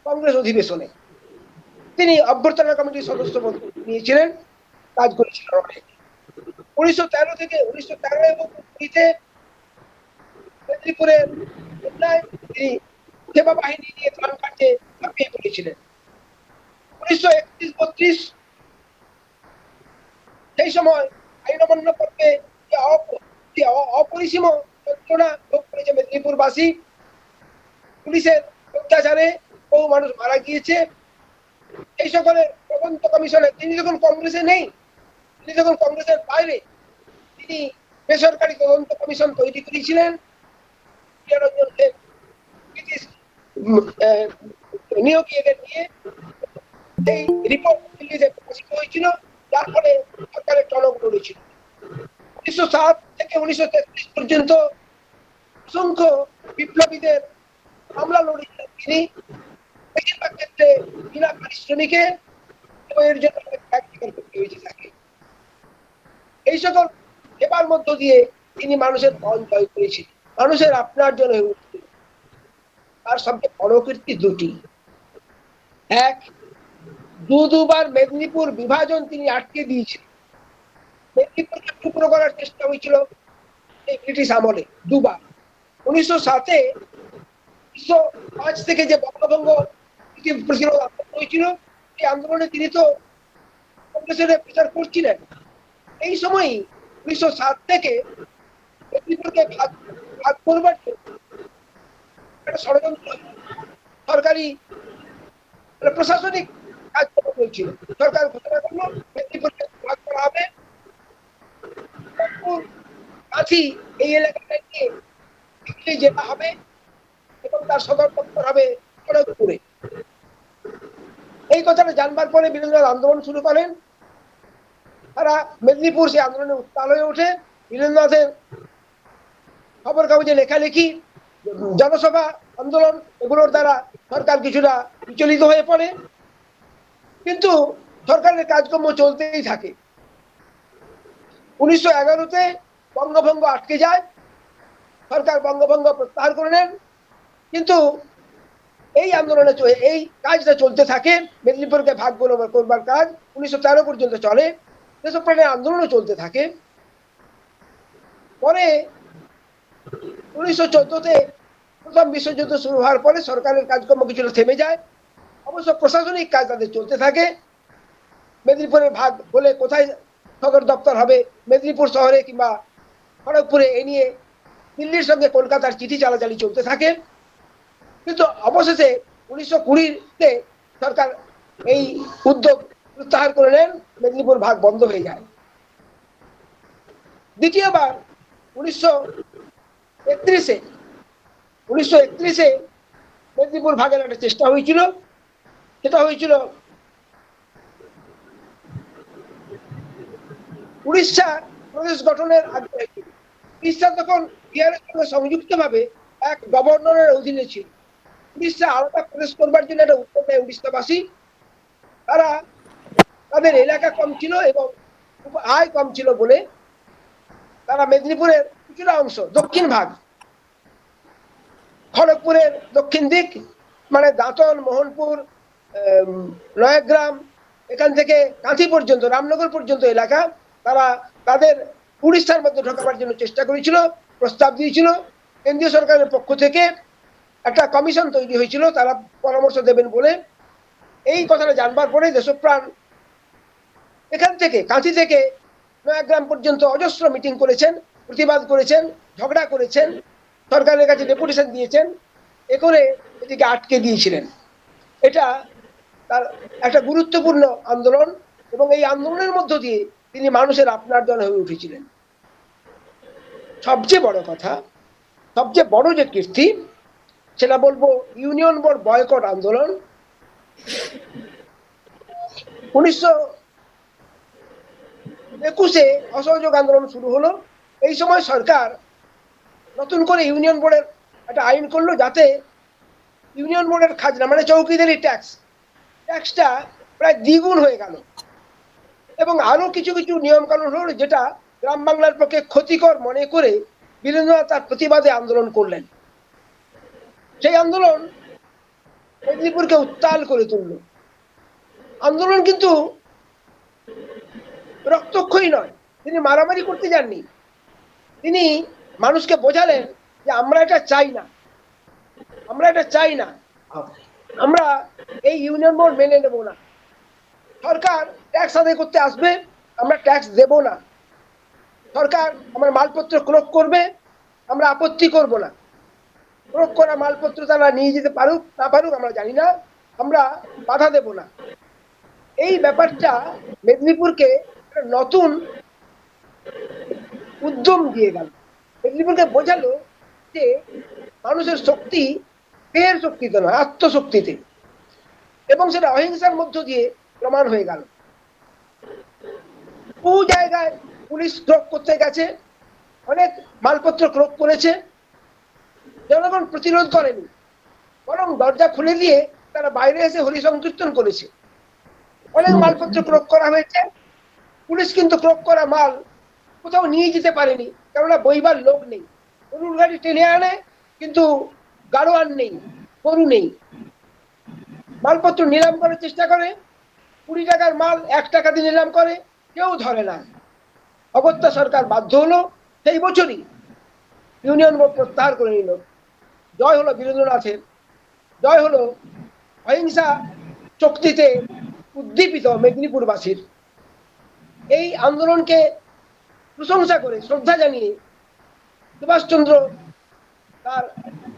কংগ্রেস অধিবেশনে তিনি অভ্যর্থনা কমিটির সদস্য পদ নিয়েছিলেন, কাজ করেছিলেন অনেক। 1913 থেকে 1913 এবং 1920-তে মেদিনীপুরের তিনি সেবা বাহিনী নিয়ে ত্রাণ কার্যে ঝাঁপিয়ে পড়েছিলেন। 1931-32 সেই সময় আইন অমান্য করতে যে অপরিসীম যন্ত্রণা ভোগ করেছে মেদিনীপুরবাসী, পুলিশের অত্যাচারে বহু মানুষ মারা গিয়েছে, এই সকলের তদন্ত কমিশনে তিনি যখন কংগ্রেসে নেই, তিনি যখন কংগ্রেসের বাইরে, তিনি বেসরকারি তদন্ত কমিশন তৈরি করেছিলেন। নিয়োগীদের নিয়ে এই রিপোর্ট দিল্লিতে প্রকাশিত হয়েছিল, যার ফলে সরকারের টনক নড়েছিল। 1907 থেকে 1933 পর্যন্ত অসংখ্য বিপ্লবীদের হামলা লড়েছিলেন তিনি, বেশিরভাগ ক্ষেত্রে বিনা পারিশ্রমিকে, এবং এর জন্য করতে হয়েছে তাকে। এই সকল সেবার মধ্য দিয়ে তিনি মানুষের মন জয় করেছিলেন, মানুষের আপনার জন্য হয়ে উঠছিলেন। তার সবচেয়ে বড় কীর্তি দুটি। এক, দুবার মেদিনীপুর বিভাজন তিনি আটকে দিয়েছিলেন। মেদিনীপুরকে টুকরো করার চেষ্টা হয়েছিল এই ব্রিটিশ আমলে দুবার। 1907-এ 1905 থেকে যে বঙ্গভঙ্গ প্রতিরোধ আন্দোলন হয়েছিল, এই আন্দোলনে তিনি তো কংগ্রেসের প্রচার করছিলেন। এই সময়ই 1907 থেকে মেদিনীপুরকে ভাগ করবার একটা ষড়যন্ত্র সরকারি প্রশাসনিক কাজকর্ম চলছিল। সরকার ঘোষণা করলো মেদিনীপুরকে ভাগ করা হবে, কাছি এই এলাকাটা নিয়ে যেটা হবে এবং তার সদর দপ্তর হবে খড়গপুরে। এই কথাটা জানবার পরে বীরেন্দ্রনাথ আন্দোলন শুরু করেন। তারা মেদিনীপুর সেই আন্দোলনে উত্তাল হয়ে ওঠে। বীরেন্দ্রনাথের খবর কাগজে লেখালেখি, জনসভা, আন্দোলন, এগুলোর দ্বারা সরকার কিছুটা বিচলিত হয়ে পড়ে, কিন্তু সরকারের কাজকর্ম চলতেই থাকে। 1911-তে বঙ্গভঙ্গ আটকে যায়, সরকার বঙ্গভঙ্গ প্রত্যাহার করে নেন, কিন্তু এই আন্দোলনে এই কাজটা চলতে থাকে। মেদিনীপুরকে ভাগ করবার কাজ 1913 পর্যন্ত চলে, দেশপ্রাণের আন্দোলনও চলতে থাকে। পরে 1914-তে প্রথম বিশ্বযুদ্ধ শুরু হওয়ার পরে সরকারের কাজকর্ম কিছুটা থেমে যায়। অবশ্য প্রশাসনিক কাজ তাদের চলতে থাকে। মেদিনীপুরের ভাগ হলে কোথায় সদর দপ্তর হবে, মেদিনীপুর শহরে কিংবা খড়গপুরে, এ নিয়ে দিল্লির সঙ্গে কলকাতার চিঠি চালাচালি চলতে থাকে। কিন্তু অবশেষে 1920-তে সরকার এই উদ্যোগ প্রত্যাহার করে নেন, মেদিনীপুর ভাগ বন্ধ হয়ে যায়। দ্বিতীয়বার 1931-এ মেদিনীপুর ভাগের একটা চেষ্টা হয়েছিল। সেটা হয়েছিল উড়িষ্যা প্রদেশ গঠনের আগে। উড়িষ্যা তখন বিহারের সঙ্গে সংযুক্তভাবে এক গভর্নরের অধীনে ছিল। উড়িষ্যা আলাদা প্রদেশ করবার জন্য একটা উদ্যোগ নেয় উড়িষ্যাবাসী। তারা তাদের এলাকা কম ছিল এবং আয় কম ছিল বলে তারা মেদিনীপুরের কিছুটা অংশ, দক্ষিণ ভাগ, খড়গপুরের দক্ষিণ দিক মানে দাঁতন, মোহনপুর, নয়াগ্রাম, এখান থেকে কাঁথি পর্যন্ত, রামনগর পর্যন্ত এলাকা তারা তাদের উড়িষ্যার মধ্যে ঢোকাবার জন্য চেষ্টা করেছিল, প্রস্তাব দিয়েছিল। কেন্দ্রীয় সরকারের পক্ষ থেকে একটা কমিশন তৈরি হয়েছিল, তারা পরামর্শ দেবেন বলে। এই কথাটা জানবার পরে দেশপ্রাণ এখান থেকে কাঁথি থেকে নয়াগ্রাম পর্যন্ত অজস্র মিটিং করেছেন, প্রতিবাদ করেছেন, ঝগড়া করেছেন, সরকারের কাছে ডেপুটেশন দিয়েছেন, এ করে এটিকে আটকে দিয়েছিলেন। এটা তার একটা গুরুত্বপূর্ণ আন্দোলন এবং এই আন্দোলনের মধ্য দিয়ে তিনি মানুষের আপনার জন হয়ে উঠেছিলেন। সবচেয়ে বড় কথা, সবচেয়ে বড় যে কীর্তি, সেটা বলবো ইউনিয়ন বোর্ড বয়কট আন্দোলন। 1921-এ অসহযোগ আন্দোলন শুরু হলো। এই সময় সরকার নতুন করে ইউনিয়ন বোর্ডের একটা আইন করলো, যাতে ইউনিয়ন বোর্ডের খাজনা মানে চৌকিদারি ট্যাক্সটা প্রায় দ্বিগুণ হয়ে গেল। এবং আরো কিছু কিছু নিয়ম কানুন হলো যেটা গ্রাম বাংলার পক্ষে ক্ষতিকর মনে করে বীরেন্দ্রনাথ তার প্রতিবাদে আন্দোলন করলেন। সেই আন্দোলন মেদিনীপুরকে উত্তাল করে তুলল। আন্দোলন কিন্তু রক্তক্ষয়ী নয়, তিনি মারামারি করতে যাননি, তিনি মানুষকে বোঝালেন যে আমরা এটা চাই না, আমরা এটা চাই না, আমরা এই ইউনিয়ন বোর্ড মেনে নেব না, সরকার ট্যাক্স আদায় করতে আসবে আমরা ট্যাক্স দেব না, সরকার আমার মালপত্র ক্রয় করবে আমরা আপত্তি করব না, ক্রয় করা মালপত্র তারা নিয়ে যেতে পারুক না পারুক আমরা জানি না, আমরা বাধা দেব না। এই ব্যাপারটা মেদিনীপুরকে একটা নতুন উদ্যম দিয়ে গেল, মেদিনীপুরকে বোঝালো যে মানুষের শক্তি পেয়ের শক্তিতে নয়, আত্মশক্তিতে, এবং সেটা অহিংসার মধ্য দিয়ে প্রমাণ হয়ে গেল। বহু জায়গায় পুলিশ ক্রয় করতে গেছে, অনেক মালপত্র ক্রয় করেছে, জনগণ প্রতিরোধ করেনি, বরং দরজা খুলে দিয়ে তারা বাইরে এসে হরি সংকীর্তন করেছে। অনেক মালপত্র ক্রয় করা হয়েছে, পুলিশ কিন্তু ক্রয় করা মাল কোথাও নিয়ে যেতে পারেনি, কেননা বইবার লোক নেই, গরুর গাড়ি টেনে আনে কিন্তু গাড়োয়ান নেই, গরু নেই। মালপত্র নিলাম করার চেষ্টা করে, 20 টাকার মাল 1 টাকা দিয়ে নিলাম করে, কেউ ধরে না। অগত্যা সরকার বাধ্য হলো সেই বছরই ইউনিয়ন বোর্ড প্রত্যাহার করে নিল। জয় হলো বীরেন্দ্রনাথের, জয় হলো অহিংসা শক্তিতে উদ্দীপিত মেদিনীপুরবাসীর। এই আন্দোলনকে প্রশংসা করে শ্রদ্ধা জানিয়ে সুভাষচন্দ্র তার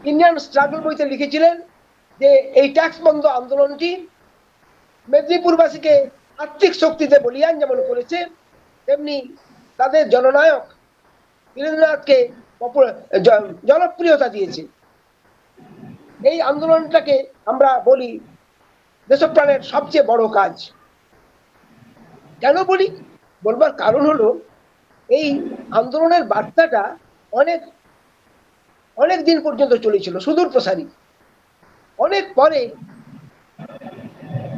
ইন্ডিয়ান স্ট্রাগল বইতে লিখেছিলেন যে এই ট্যাক্স বন্ধ আন্দোলনটি মেদিনীপুরবাসীকে আর্থিক শক্তিতে বলিয়ান যেমন করেছে, তেমনি তাদের জননায়ক বীরেন্দ্রনাথকে জনপ্রিয়তা দিয়েছে। এই আন্দোলনটাকে আমরা বলি দেশপ্রাণের সবচেয়ে বড় কাজ। কেন বলি? বলবার কারণ হলো এই আন্দোলনের বার্তাটা অনেক অনেক দিন পর্যন্ত চলেছিল, সুদূর প্রসারী। অনেক পরে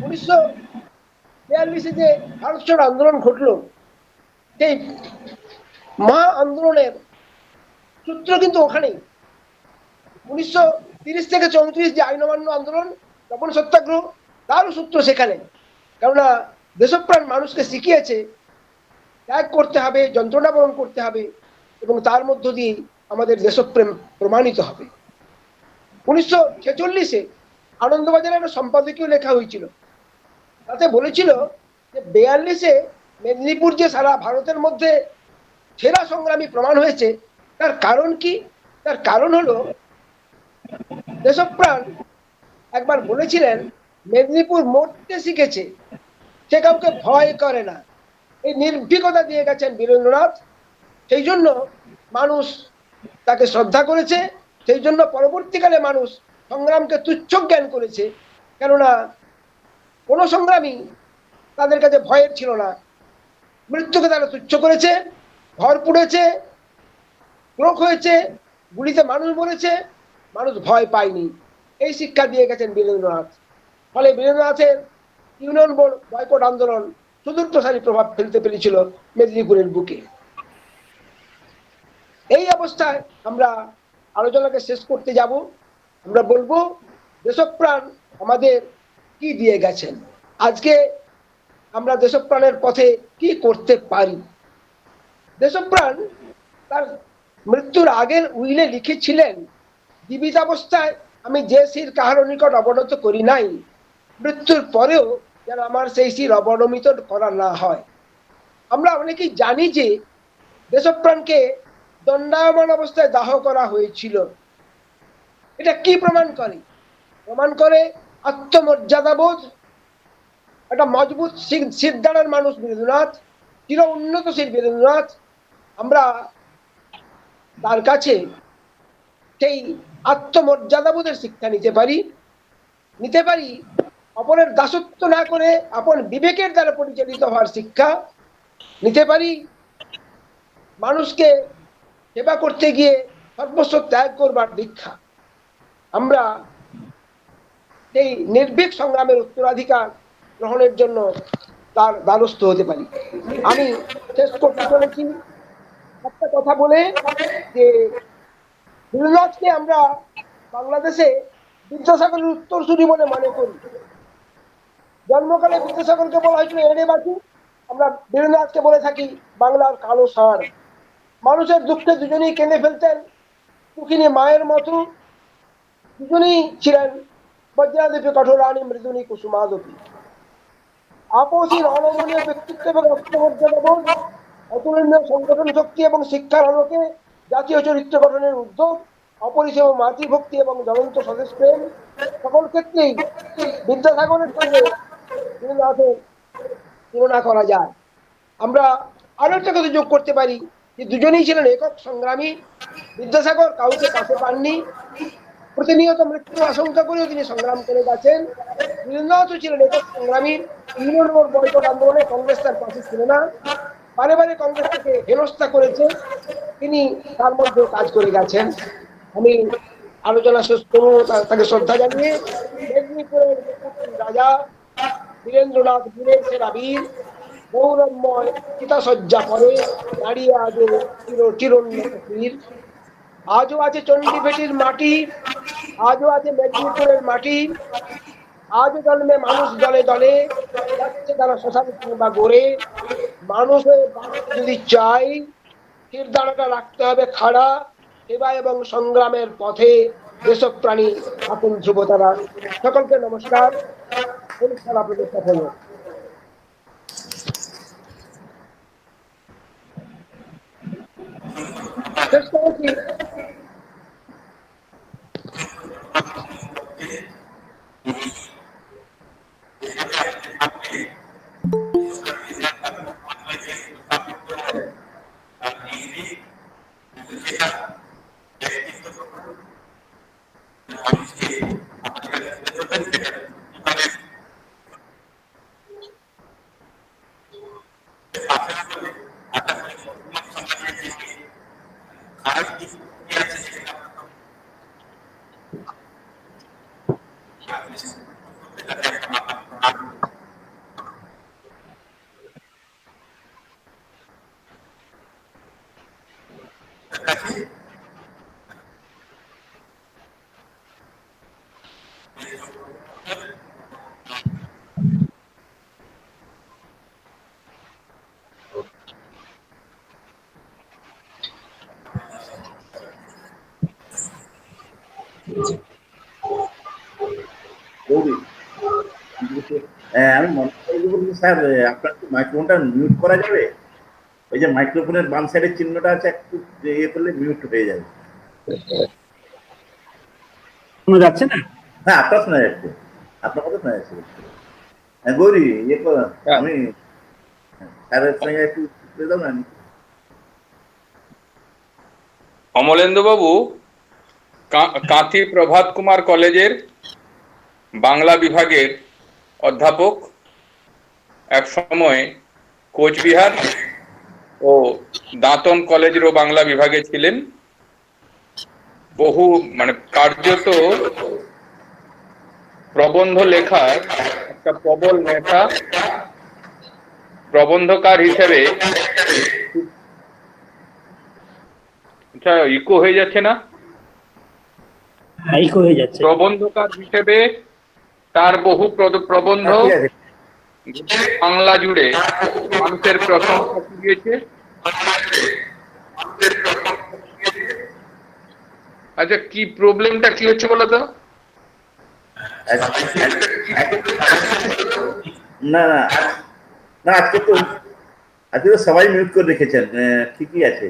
1942 যে ভারত ছাড়ো আন্দোলন ঘটলো, সেই মহা আন্দোলনের সূত্র কিন্তু ওখানেই। 1930 থেকে 34 যে আইন অমান্য আন্দোলন, লবণ সত্যাগ্রহ, তারও সূত্র সেখানে। কেননা দেশপ্রাণ মানুষকে শিখিয়েছে ত্যাগ করতে হবে, যন্ত্রণা বরণ করতে হবে, এবং তার মধ্য দিয়ে আমাদের দেশপ্রেম প্রমাণিত হবে। 1946-এ আনন্দবাজারে একটা সম্পাদকীয় লেখা হয়েছিল, তাতে বলেছিল যে 42-এ মেদিনীপুর যে সারা ভারতের মধ্যে সেরা সংগ্রামী প্রমাণ হয়েছে, তার কারণ কি? তার কারণ হলো দেশপ্রাণ একবার বলেছিলেন মেদিনীপুর মরতে শিখেছে, সে কাউকে ভয় করে না। এই নির্ভীকতা দিয়ে গেছেন বীরেন্দ্রনাথ, সেই জন্য মানুষ তাকে শ্রদ্ধা করেছে, সেই জন্য পরবর্তীকালে মানুষ সংগ্রামকে তুচ্ছ জ্ঞান করেছে, কেননা কোন সংগ্রামী তাদের কাছে ভয়ের ছিল না। মৃত্যুকে তারা তুচ্ছ করেছে, ঘর পুড়েছে, রোগ হয়েছে, গুলিতে মানুষ মরেছে, মানুষ ভয় পায়নি। এই শিক্ষা দিয়ে গেছেন বীরেন্দ্রনাথ। ফলে বীরেন্দ্রনাথের ইউনিয়ন বোর্ড বয়কট আন্দোলন সুদূর প্রসারী প্রভাব ফেলতে পেরেছিল মেদিনীপুরের বুকে। এই অবস্থায় আমরা আলোচনাকে শেষ করতে যাব। আমরা বলবো দেশপ্রাণ আমাদের কি দিয়ে গেছেন, আজকে আমরা দেশপ্রাণের পথে কি করতে পারি। দেশপ্রাণ তার মৃত্যুর আগের উইলে লিখেছিলেন, জীবিতাবস্থায় আমি যে শির কাহারও নিকট অবনত করি নাই, মৃত্যুর পরেও যেন আমার সেই শির অবনমিত করা না হয়। আমরা অনেকেই জানি যে দেশপ্রাণকে দণ্ডায়মান অবস্থায় দাহ করা হয়েছিল। এটা কি প্রমাণ করে? প্রমাণ করে আত্মমর্যাদাবোধ। একটা মজবুত শিরদাঁড়ার মানুষ বীরেন্দ্রনাথ, চির উন্নতশীল বীরেন্দ্রনাথ। আমরা তার কাছে সেই আত্মমর্যাদাবোধের শিক্ষা নিতে পারি, অপরের দাসত্ব না করে আপন বিবেকের দ্বারা পরিচালিত হওয়ার শিক্ষা নিতে পারি, মানুষকে সেবা করতে গিয়ে সর্বস্ব ত্যাগ করবার দীক্ষা। আমরা এই নির্ভীক সংগ্রামের উত্তরাধিকার গ্রহণের জন্য তার দ্বারস্থ হতে পারি। আমি শেষ করতে চলেছি একটা কথা বলে যে বীরনাথকে আমরা বাংলাদেশে বিদ্যাসাগরের উত্তরসূরি বলে মনে করি। জন্মকালে বিদ্যাসাগরকে বলা হয়েছিল এড়ে বাঁচি, আমরা বীরনাথকে বলে থাকি বাংলার কালো ষাঁড়। মানুষের দুঃখে দুজনেই কেঁদে ফেলতেন, দুঃখিনী মায়ের মতো। দুজনেই ছিলেন বজ্রাদেবী কঠোরানী মৃদুনী কুসুমাদপী। আপসীর অনমনীয় ব্যক্তিত্ব এবং আত্মমর্যাদাবোধ, অতুলনীয় সংগঠন শক্তি এবং শিক্ষার আলোকে জাতীয় চরিত্র গঠনের উদ্যোগ, অপরিসীম মাতৃভক্তি এবং জ্বলন্ত স্বদেশ প্রেম, সকল ক্ষেত্রেই বিদ্যাসাগরের সঙ্গে বীরনাথের তুলনা করা যায়। আমরা আরো একটা কথা যোগ করতে পারি যে দুজনেই ছিলেন একক সংগ্রামী। বিদ্যাসাগর কাউকে কাছে পাননি, প্রতিনিয়ত মৃত্যুর আশঙ্কা করেও তিনি সংগ্রাম করে গেছেন। বীরনাথও ছিলেন একক সংগ্রামী। তৃণমূল বয়কট আন্দোলনে কংগ্রেস তার পাশে ছিল না, বারে বারে কংগ্রেস তাকে হেনস্থা করেছে, তিনি তার মধ্যে কাজ করে গেছেন। আমি আলোচনা শেষ করব তাকে শ্রদ্ধা জানিয়ে। মেদিনীপুরের রাজা বীরেন্দ্রনাথ বীরের সেরা বীর, গৌরবময় চিতাসজ্জা করে দাঁড়িয়ে আজও চিরোন্নত বীর। আজও আছে চণ্ডীভেটির মাটি, আজও আছে মেদিনীপুরের মাটি, আজও জন্মে মানুষ দলে দলে, যাচ্ছে তারা শ্মশান কিংবা গড়ে। মানুষের বাঁচতে যদি চাই, শিরদাঁড়াটা রাখতে হবে খাড়া, সেবা এবং সংগ্রামের পথে দেশপ্রাণী থাকুন ধ্রুবতারা। সকলকে নমস্কার। অনুষ্ঠান আপনাদের সফল হোক। শেষ করেছি। আমি মনে করি বলছি স্যার, আপনার কি মাইক্রোফোনটা মিউট করা যাবে? ওই যে মাইক্রোফোনের বাম সাইডের চিহ্নটা আছে, একটু ইয়ে করলে মিউট হয়ে যাবে। শোনা যাচ্ছে না? হ্যাঁ, আপনার শোনা যাচ্ছে, আপনার কথা শোনা যাচ্ছে। হ্যাঁ গৌরী, ইয়ে করো, আমি স্যারের সঙ্গে একটু করে দাও না। অমলেন্দু বাবু কাঁথি প্রভাত কুমার কলেজের বাংলা বিভাগের অধ্যাপক, এক সময় কোচবিহার ও দাঁতন কলেজেরও বাংলা বিভাগে ছিলেন। বহু মানে কার্যত প্রবন্ধ লেখার একটা প্রবল নেতা, প্রবন্ধকার হিসেবে। আচ্ছা, ইকো হয়ে যাচ্ছে না? ইকো হয়ে যাচ্ছে। প্রবন্ধকার হিসেবে তার বহু প্রবন্ধ বাংলা জুড়ে মানুষের প্রশংসা কুড়িয়েছে। আচ্ছা, কি প্রবলেমটা কি হচ্ছে বলো তো? না না না, আজকে তো সবাই মিউট করে রেখেছেন, ঠিকই আছে।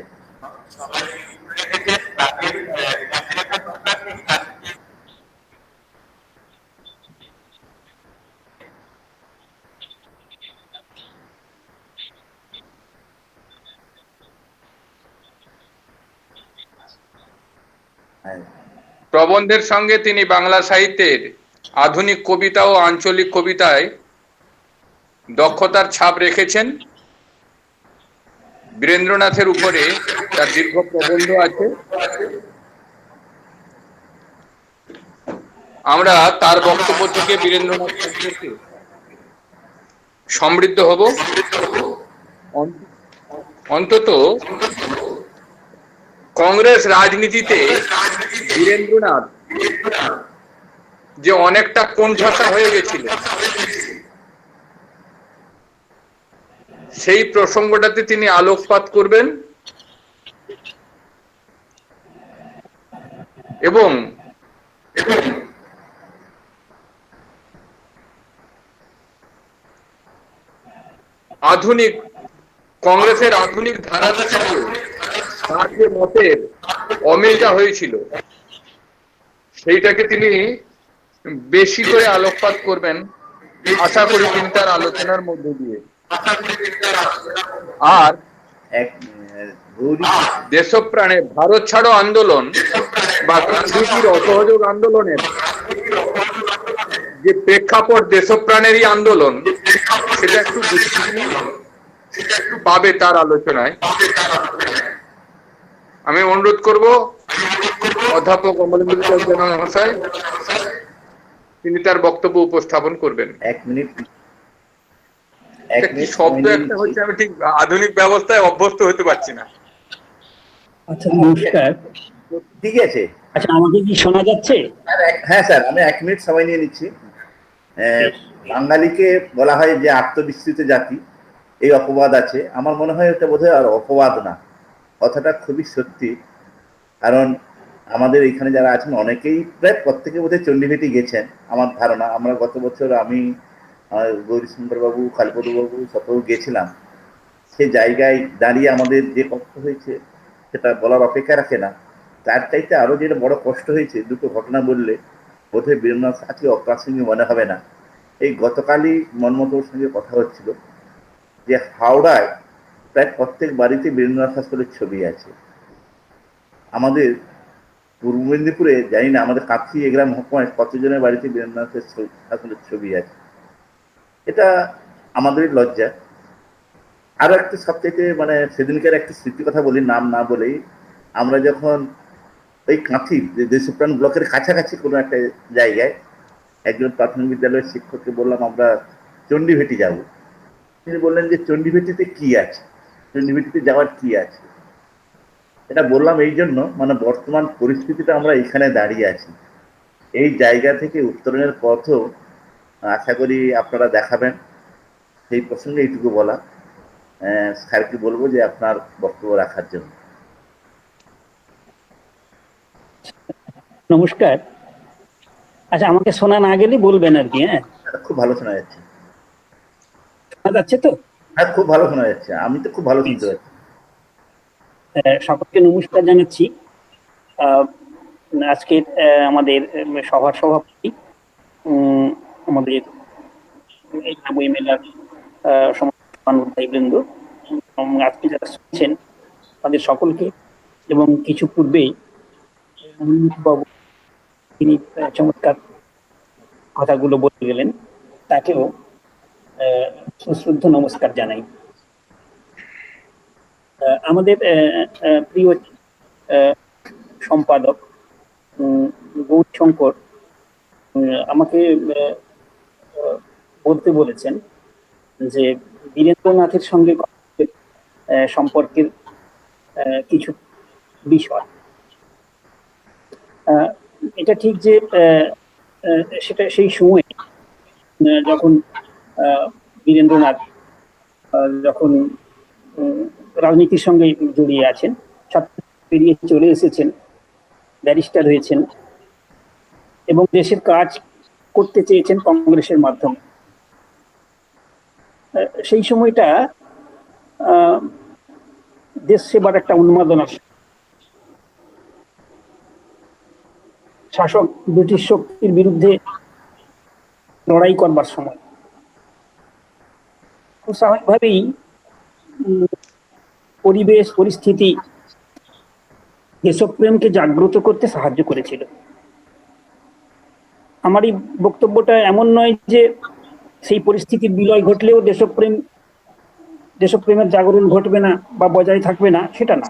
প্রবন্ধের সঙ্গে তিনি বাংলা সাহিত্যের আধুনিক কবিতা ও আঞ্চলিক কবিতায় দক্ষতার ছাপ রেখেছেন। বীরেন্দ্রনাথের উপরে তার দীর্ঘ প্রবন্ধ আছে। আমরা তার বক্তব্য থেকে বীরেন্দ্রনাথ সম্পর্কে সমৃদ্ধ হব, অন্তত কংগ্রেস রাজনীতিতে বীরেন্দ্রনাথ যে অনেকটা কোণঠাসা হয়ে গেছিল, সেই প্রসঙ্গটাতে তিনি আলোকপাত করবেন এবং আধুনিক কংগ্রেসের আধুনিক ধারার সঙ্গে তার যে মতের অমিলটা হয়েছিল সেইটাকে তিনি বেশি করে আলোকপাত করবেন আশা করি তিনি তার আলোচনার মধ্যে দিয়ে। আর দেশপ্রাণে ভারত ছাড়ো আন্দোলন বা গান্ধীজির অসহযোগ আন্দোলনের যে প্রেক্ষাপট দেশপ্রাণেরই আন্দোলন, সেটা একটু পাবে তার আলোচনায়। আমি অনুরোধ করব অধ্যাপক অমলেন্দু মহাশয়, তিনি তার বক্তব্য উপস্থাপন করবেন। 1 মিনিট। শব্দ একটা হচ্ছে, আমি ঠিক আধুনিক ব্যবস্থায় অভ্যস্ত হতে পারছি না। আচ্ছা, নমস্কার। ঠিক আছে। আচ্ছা, আমাকে কি শোনা যাচ্ছে? হ্যাঁ স্যার, আমি 1 মিনিট সময় নিয়ে নিচ্ছি। বাঙালিকে বলা হয় যে আত্মবিস্মৃত জাতি, এই অপবাদ আছে। আমার মনে হয় এটা বোধহয় আর অপবাদ না, কথাটা খুবই সত্যি। কারণ আমাদের এখানে যারা আছেন অনেকেই, প্রায় প্রত্যেকে বোধহয় চণ্ডীভেটি গেছেন আমার ধারণা। আমরা গত বছর আমি, গৌরীশঙ্কর বাবু, কালীপদ বাবু সকল গেছিলাম। সে জায়গায় দাঁড়িয়ে আমাদের যে কষ্ট হয়েছে সেটা বলার অপেক্ষা রাখে না। তার চাইতে আরো যেটা বড় কষ্ট হয়েছে, দুটো ঘটনা বললে বোধহয় বীরেন্দ্রনাথ আজকে অপ্রাসঙ্গিক মনে হবে না। এই গতকালই মনমতোর সঙ্গে কথা হচ্ছিল যে হাওড়ায় প্রায় প্রত্যেক বাড়িতে বীরেন্দ্রনাথ ঠাকুরের ছবি আছে। আমাদের পূর্ব মেদিনীপুরে জানি না, আমাদের কাঁথি এগরা মহকুমায় কতজনের বাড়িতে বীরেন্দ্রনাথের ঠাকুরের ছবি আছে। এটা আমাদের লজ্জা। আরো একটা সবথেকে মানে সেদিনকার একটা স্মৃতি কথা বলি, নাম না বলেই। আমরা যখন ওই কাঁথি দেশপ্রাণ ব্লকের কাছাকাছি কোনো একটা জায়গায় একজন প্রাথমিক বিদ্যালয়ের শিক্ষককে বললাম আমরা চণ্ডীভেটি যাব। তিনি বললেন যে চণ্ডীভেটিতে কি আছে, চণ্ডীভেটিতে যাওয়ার কি আছে। এটা বললাম এই জন্য, মানে বর্তমান পরিস্থিতিটা আমরা এখানে দাঁড়িয়ে আছি, এই জায়গা থেকে উত্তরণের পথও আশা করি আপনারা দেখাবেন। সেই প্রসঙ্গে এইটুকু বলা। স্যারকে বলবো যে আপনার বক্তব্য রাখার জন্য। নমস্কার। আচ্ছা, আমাকে শোনা না গেলে বলবেন আর কি। হ্যাঁ, খুব ভালো শোনা যাচ্ছে। শোনা যাচ্ছে তো? হ্যাঁ, খুব ভালো শোনা যাচ্ছে। আমি তো খুব ভালো শুনতে পাচ্ছি। সকলকে নমস্কার জানাচ্ছি। আজকে আমাদের সভার সভাপতি, আমাদের এই বই মেলার ভাইবৃন্দ, আজকে যারা শুনছেন তাদের সকলকে, এবং কিছু পূর্বেই বাবু তিনি চমৎকার কথাগুলো বলে গেলেন, তাকেও সুশ্রদ্ধ নমস্কার জানাই। আমাদের প্রিয় সম্পাদক গৌরীশঙ্কর আমাকে বলতে বলেছেন যে বীরেন্দ্রনাথের সঙ্গে সম্পর্কের কিছু বিষয়। এটা ঠিক যে সেটা সেই সময় যখন বীরেন্দ্রনাথ যখন রাজনীতির সঙ্গে জড়িয়ে আছেন, ছাত্র পেরিয়ে চলে এসেছেন, ব্যারিস্টার হয়েছেন এবং দেশের কাজ করতে চেয়েছেন কংগ্রেসের মাধ্যমে। সেই সময়টা দেশ সেবার একটা উন্মাদনা, শাসক ব্রিটিশ শক্তির বিরুদ্ধে লড়াই করবার সময়। খুব স্বাভাবিকভাবেই পরিবেশ পরিস্থিতি দেশপ্রেমকে জাগ্রত করতে সাহায্য করেছিল। আমার এই বক্তব্যটা এমন নয় যে সেই পরিস্থিতির বিলয় ঘটলেও দেশপ্রেমের জাগরণ ঘটবে না বা বজায় থাকবে না, সেটা না।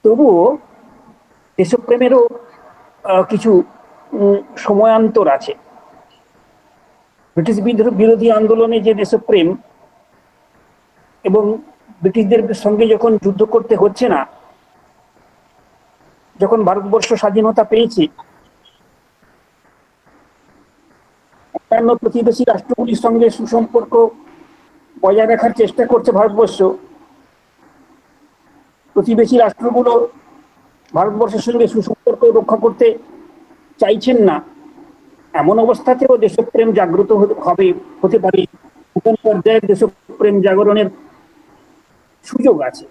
তবুও দেশপ্রেমেরও কিছু সময়ান্তর আছে। ব্রিটিশ বিরোধী আন্দোলনে যে দেশপ্রেম এবং ব্রিটিশদের সঙ্গে যখন যুদ্ধ করতে হচ্ছে না, যখন ভারতবর্ষ স্বাধীনতা পেয়েছে, অন্যান্য প্রতিবেশী রাষ্ট্রগুলির সঙ্গে সুসম্পর্ক বজায় রাখার চেষ্টা করছে ভারতবর্ষ। প্রতিবেশী রাষ্ট্রগুলো ভারতবর্ষের সঙ্গে সুসম্পর্ক রক্ষা করতে চাইছেন না, এমন অবস্থাতেও দেশপ্রেম জাগ্রত হতে পারে, নতুন পর্যায়ের দেশপ্রেম জাগরণের সুযোগ আছে।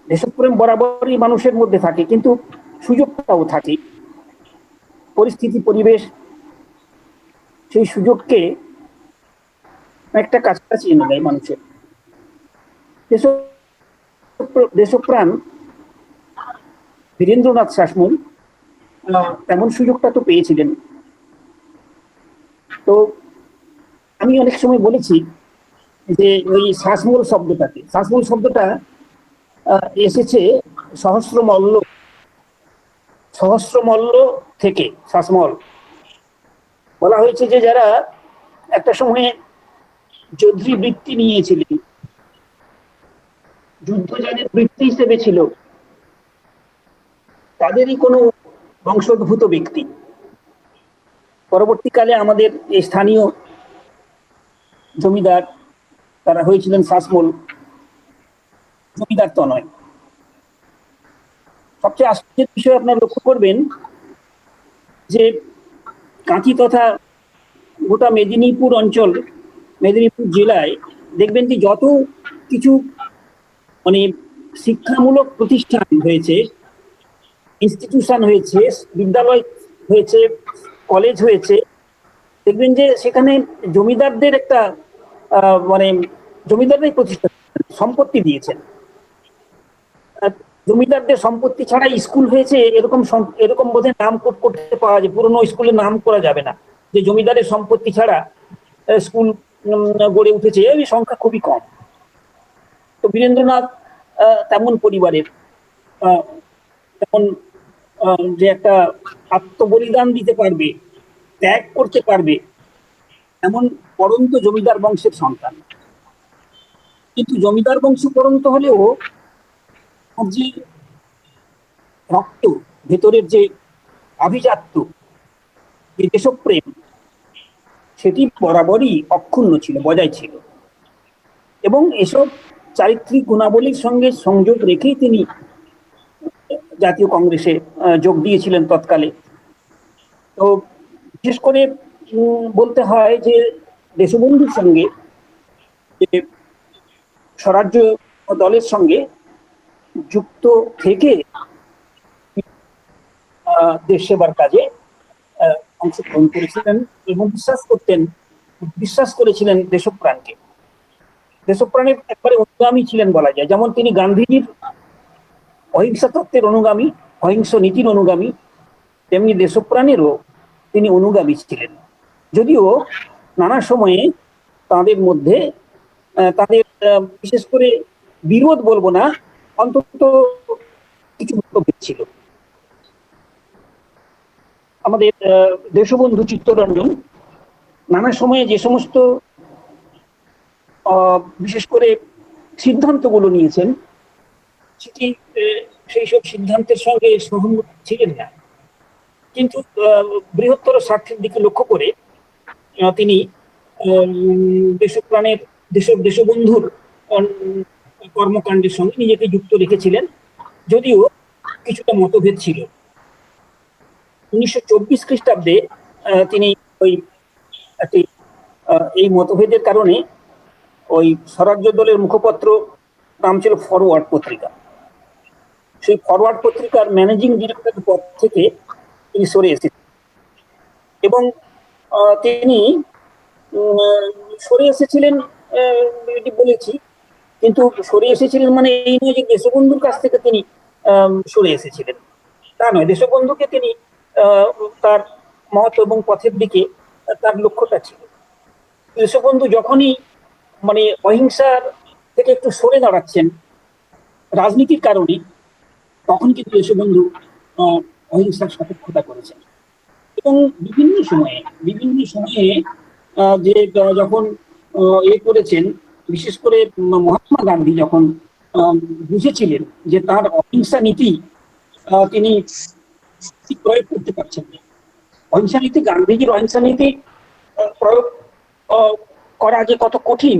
দেশপ্রেম বরাবরই মানুষের মধ্যে থাকে, কিন্তু সুযোগটাও থাকে। পরিস্থিতি, পরিবেশ সেই সুযোগকে একটা কাছাকাছি এনে দেয় মানুষের। দেশপ্রাণ বীরেন্দ্রনাথ শাসমল তেমন সুযোগটা তো পেয়েছিলেন। তো আমি অনেক সময় বলেছি যে ওই শাসমল শব্দটা এসেছে সহস্রমল্ল থেকে। শাসমল বলা হয়েছে যে যারা একটা সময়ে যোদ্ধী বৃত্তি নিয়েছিলেন, যুদ্ধযানের বৃত্তি হিসেবে ছিল, তাদেরই কোনো বংশোদ্ভূত ব্যক্তি। পরবর্তীকালে আমাদের এই স্থানীয় জমিদার তারা হয়েছিলেন শাসমল, জমিদার তো নয়। সবচেয়ে আশ্চর্যের বিষয় আপনারা লক্ষ্য করবেন যে কাঁথি তথা গোটা মেদিনীপুর অঞ্চল, মেদিনীপুর জেলায় দেখবেন যে যত কিছু মানে শিক্ষামূলক প্রতিষ্ঠান হয়েছে, ইনস্টিটিউশন হয়েছে, বিদ্যালয় হয়েছে, কলেজ হয়েছে, দেখবেন যে সেখানে জমিদারদের একটা মানে জমিদাররাই প্রতিষ্ঠা সম্পত্তি দিয়েছেন। জমিদারদের সম্পত্তি ছাড়া স্কুল হয়েছে এরকম বোধহয় নাম করতে পাওয়া যায়। পুরনো স্কুলের নাম করা যাবে না যে জমিদারের সম্পত্তি ছাড়া স্কুল গড়ে উঠেছে, এই সংখ্যা খুবই কম। তো বীরেন্দ্রনাথ তেমন পরিবারের, তেমন যে একটা আত্মবলিদান দিতে পারবে, ত্যাগ করতে পারবে, এমন পরন্ত জমিদার বংশের সন্তান। কিন্তু জমিদার বংশ পরন্ত হলেও যে রক্ত, ভেতরের যে আভিজাত্য, যে দেশপ্রেম, সেটি বরাবরই অক্ষুণ্ণ ছিল, বজায় ছিল। এবং এসব চারিত্রিক গুণাবলীর সঙ্গে সংযোগ রেখেই তিনি জাতীয় কংগ্রেসে যোগ দিয়েছিলেন তৎকালে। তো বিশেষ করে বলতে হয় যে দেশবন্ধুর সঙ্গে, স্বরাজ্য দলের সঙ্গে যুক্ত থেকে দেশ সেবার কাজে অংশগ্রহণ করেছিলেন এবং বিশ্বাস করেছিলেন দেশপ্রাণকে। দেশপ্রাণের একবারে অনুগামী ছিলেন বলা যায়। যেমন তিনি গান্ধীজির অহিংসা তত্ত্বের অনুগামী, অহিংস নীতির অনুগামী, তেমনি দেশপ্রাণেরও তিনি অনুগামী ছিলেন। যদিও নানা সময়ে তাদের মধ্যে তাদের বিশেষ করে বিরোধ বলবো না, অন্তত কিছু মতভেদ ছিল। আমাদের দেশবন্ধু চিত্তরঞ্জন নানা সময়ে যে সমস্ত বিশেষ করে সিদ্ধান্তগুলো নিয়েছেন, সেটি সেই সব সিদ্ধান্তের সঙ্গে সহমত ছিলেন না, কিন্তু বৃহত্তর স্বার্থের দিকে লক্ষ্য করে তিনি দেশবন্ধুর কর্মকাণ্ডের সঙ্গে নিজেকে যুক্ত রেখেছিলেন, যদিও কিছুটা মতভেদ ছিল। 1924 খ্রিস্টাব্দে তিনি এই মতভেদের কারণে ওই স্বরাজ্য দলের মুখপত্র নাম ছিল ফরওয়ার্ড পত্রিকা, সেই ফরওয়ার্ড পত্রিকার ম্যানেজিং ডিরেক্টর পদ থেকে তিনি সরে এসেছেন। এবং তিনি সরে এসেছিলেন এটি বলেছি, কিন্তু সরে এসেছিলেন মানে এই নয় যে দেশবন্ধুর কাছ থেকে তিনি সরে এসেছিলেন, তা নয়। দেশবন্ধুকে তিনি তার মত এবং পথের দিকে তার লক্ষ্যটা ছিল। দেশবন্ধু যখনই মানে অহিংসার থেকে একটু সরে দাঁড়াচ্ছেন রাজনীতির কারণে, তখন কিন্তু দেশবন্ধু অহিংসার সপক্ষতা করেছেন। এবং বিভিন্ন সময়ে যে যখন করেছেন, বিশেষ করে মহাত্মা গান্ধী যখন বুঝেছিলেন যে তার অহিংসা নীতি তিনি প্রয়োগ করতে পারছেন না। অহিংসা নীতি, গান্ধীজির অহিংসা নীতি প্রয়োগ করা যে কত কঠিন,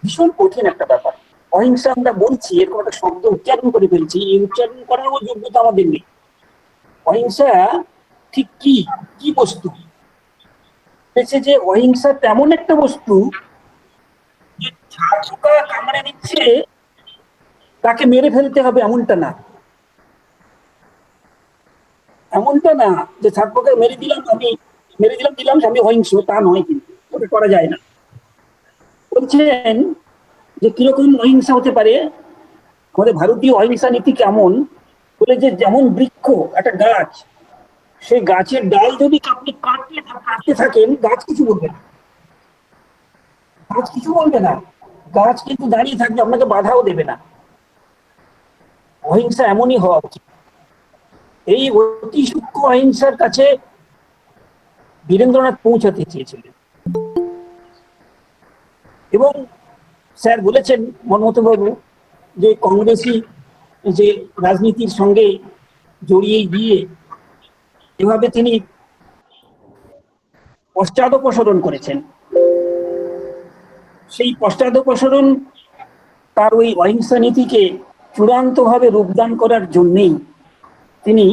ভীষণ কঠিন একটা ব্যাপার। অহিংসা আমরা বলছি, এরকম একটা শব্দ উচ্চারণ করে ফেলছি, এই উচ্চারণ করারও যোগ্যতা আমাদের নেই। অহিংসা ঠিক কি কি বস্তু? যে অহিংসা তেমন একটা বস্তু যে ঝাড় পোকা কামড়ে দিচ্ছে তাকে মেরে ফেলতে হবে, এমনটা না। এমনটা না যে ঝাড় পোকা মেরে দিলাম আমি অহিংস, তা নয়, কিন্তু ওটা করা যায় না। বলছেন যে কিরকম অহিংসা হতে পারে, আমাদের ভারতীয় অহিংসা নীতি কেমন বলে, যে যেমন বৃক্ষ, একটা গাছ, সেই গাছের ডাল যদি আপনি কাটতে থাকেন, গাছ কিছু বলবে না, গাছ কিন্তু দাঁড়িয়ে থাকবে, আপনাকে বাধাও দেবে না। অহিংসা এমনই হওয়া উচিত। এই অতি সূক্ষ্ম অহিংসার কাছে বীরেন্দ্রনাথ পৌঁছাতে চেয়েছিলেন। এবং স্যার বলেছেন, মনমোহনবাবু, যে কংগ্রেসী যে রাজনীতির সঙ্গে জড়িয়ে গিয়ে এভাবে তিনি পশ্চাদপসরণ করেছেন। সেই পশ্চাদপসরণ তার ওই অহিংসা নীতিকে চূড়ান্তভাবে রূপদান করার জন্যেই তিনি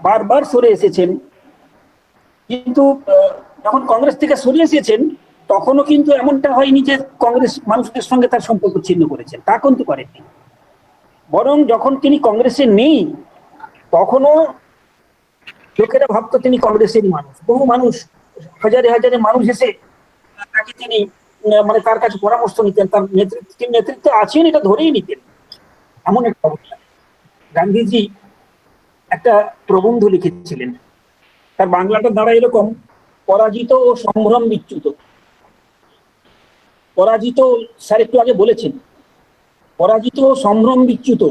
বারবার সরে এসেছেন। কিন্তু যখন কংগ্রেস থেকে সরে এসেছেন, তখনও কিন্তু এমনটা হয়নি যে কংগ্রেস মানুষদের সঙ্গে তার সম্পর্ক ছিন্ন করেছেন, তা কিন্তু করেননি। বরং যখন তিনি কংগ্রেসে নেই, তখনও লোকেরা ভাবতো তিনি কংগ্রেসেরই মানুষ। বহু মানুষ, হাজারে হাজারে মানুষ এসে তাকে তিনি মানে তার কাছে পরামর্শ নিতেন, তার নেতৃত্বে আছেন এটা ধরেই নিতেন, এমন একটা অবস্থা। গান্ধীজি একটা প্রবন্ধ লিখেছিলেন, তার বাংলাটা দ্বারা এরকম: পরাজিত ও সম্ভ্রম বিচ্যুত। পরাজিত, স্যার একটু আগে বলেছেন, পরাজিত ও সম্ভ্রম বিচ্যুত।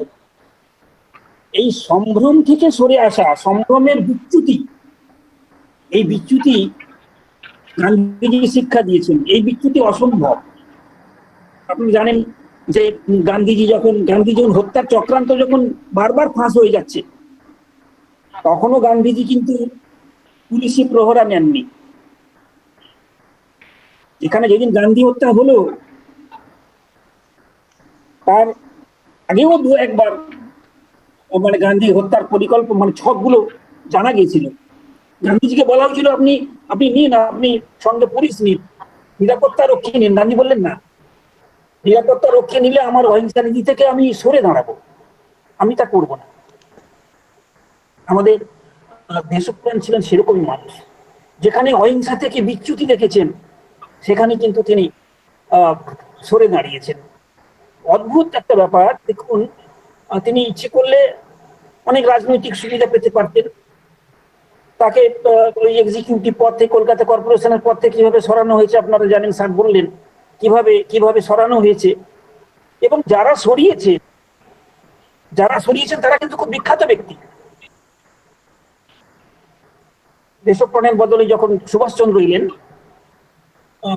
এই সম্ভ্রম থেকে সরে আসা, সম্ভ্রমের বিচ্যুতি, এই বিচ্যুতি গান্ধীজি শিক্ষা দিয়েছেন। এই বিচ্যুতি অসম্ভব। আপনি জানেন যে গান্ধীজি যখন হত্যার চক্রান্ত যখন বারবার ফাঁস হয়ে যাচ্ছে, তখনও গান্ধীজি কিন্তু পুলিশি প্রহরা নেননি। এখানে যেদিন গান্ধী হত্যা হলো, তার আগেও দু একবার মানে গান্ধী হত্যার পরিকল্পনা, মানে ছকগুলো জানা গিয়েছিল। গান্ধীজিকে বলা হয়েছিল আপনি নিন, আপনি সঙ্গে পুলিশ নিন, নিরাপত্তা রক্ষী নিন। গান্ধী বললেন না, নিরাপত্তা রক্ষী নিলে আমার অহিংসা নীতি থেকে আমি সরে দাঁড়াবো, আমি তা করবো না। আমাদের দেশপ্রাণ ছিলেন সেরকমই মানুষ। যেখানে অহিংসা থেকে বিচ্যুতি দেখেছেন, সেখানে কিন্তু তিনি সরে দাঁড়িয়েছেন। অদ্ভুত একটা ব্যাপার। দেখুন, তিনি ইচ্ছে করলে অনেক রাজনৈতিক সুবিধা পেতে পারতেন। তাকে ওই এক্সিকিউটিভ পদ থেকে, কলকাতা কর্পোরেশনের পদ থেকে কিভাবে সরানো হয়েছে আপনারা জানেন, স্যার বললেন কিভাবে সরানো হয়েছে। এবং যারা সরিয়েছেন তারা কিন্তু খুব বিখ্যাত ব্যক্তি। দেশপ্রাণের বদলে যখন সুভাষচন্দ্র এলেন,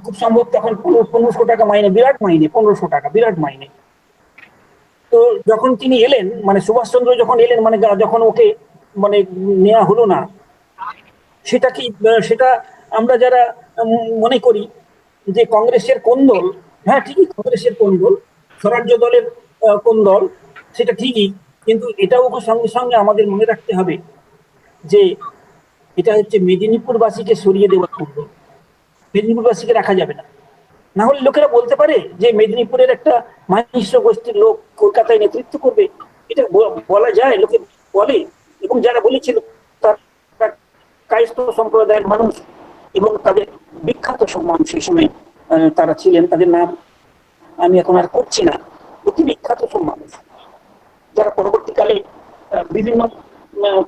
খুব সম্ভব তখন 1500 টাকা মাইনে, বিরাট মাইনে, 1500 টাকা বিরাট মাইনে। তো যখন তিনি এলেন, মানে সুভাষচন্দ্র যখন এলেন, মানে যখন ওকে মানে নেওয়া হলো না, সেটা আমরা যারা মনে করি যে কংগ্রেসের কোন দল, হ্যাঁ ঠিকই কংগ্রেসের কোন দল, স্বরাজ্য দলের কোন দল, সেটা ঠিকই, কিন্তু এটাও সঙ্গে সঙ্গে আমাদের মনে রাখতে হবে যে এটা হচ্ছে মেদিনীপুরবাসীকে সরিয়ে দেওয়ার পূর্ব। মেদিনীপুরবাসীকে রাখা যাবে না, না হলে লোকেরা বলতে পারে যে মেদিনীপুরের একটা মাহিষ্য গোষ্ঠীর লোক কলকাতায় নেতৃত্ব করবে। এটা বলা যায়, লোকে বলে। এবং যারা বলেছিল তারা কায়স্থ সম্প্রদায়ের মানুষ, এবং তাদের বিখ্যাত সম্মান সেই সময় তারা ছিলেন, তাদের নাম আমি এখন আর করছি না, অতি বিখ্যাত সব মানুষ, যারা পরবর্তীকালে বিভিন্ন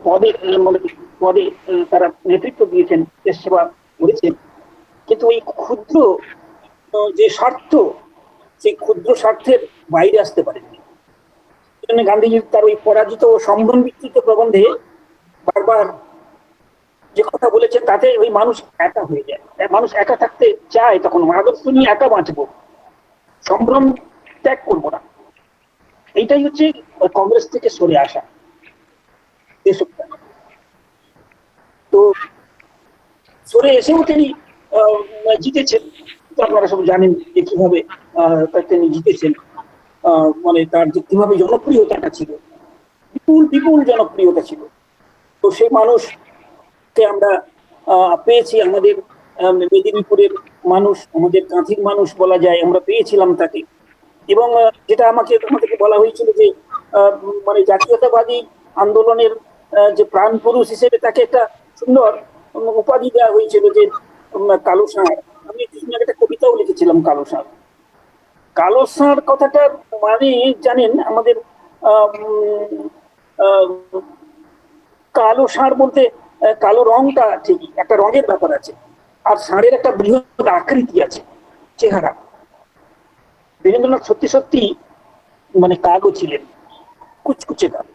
পদে তারা নেতৃত্ব দিয়েছেন, দেশ সেবা করেছেন। কিন্তু ওই ক্ষুদ্র যে স্বার্থ, সেই ক্ষুদ্র স্বার্থের বাইরে আসতে পারেননি। গান্ধীজি তার ওই পরাজিত ও সম্ভ্রম বিচ্যুত প্রবন্ধে বারবার যে কথা বলেছেন তাতে ওই মানুষ একা হয়ে যায়, মানুষ একা থাকতে চায়, তখন আদর্শ নিয়ে একা বাঁচবো, সম্ভ্রম ত্যাগ করবো না, এইটাই হচ্ছে ওই কংগ্রেস থেকে সরে আসা দেশপ্রেম। তো সরে এসেও তিনি জিতেছেন, তো আপনারা সব জানেন যে কিভাবে তিনি জিতেছেন, মানে তার যে কিভাবে জনপ্রিয়তাটা ছিল, বিপুল বিপুল জনপ্রিয়তা ছিল। তো সেই মানুষকে আমরা পেয়েছি, আমাদের মেদিনীপুরের মানুষ, আমাদের কাঁথির মানুষ বলা যায়, আমরা পেয়েছিলাম তাকে। এবং যেটা আমাদেরকে বলা হয়েছিল যে মানে জাতীয়তাবাদী আন্দোলনের যে প্রাণ পুরুষ হিসেবে তাকে একটা সুন্দর উপাধি দেওয়া হয়েছিল যে কালো ষাঁড়। আমি একটা কবিতাও লিখেছিলাম কালো ষাঁড়। কালো ষাঁড় কথাটা মানে জানেন আমাদের কালো ষাঁড় বলতে কালো রংটা ঠিকই, একটা রঙের ব্যাপার আছে, আর ষাঁড়ের একটা বৃহৎ আকৃতি আছে, চেহারা। বীরেন্দ্রনাথ সত্যি সত্যি মানে কালো ছিলেন, কুচকুচে কালো।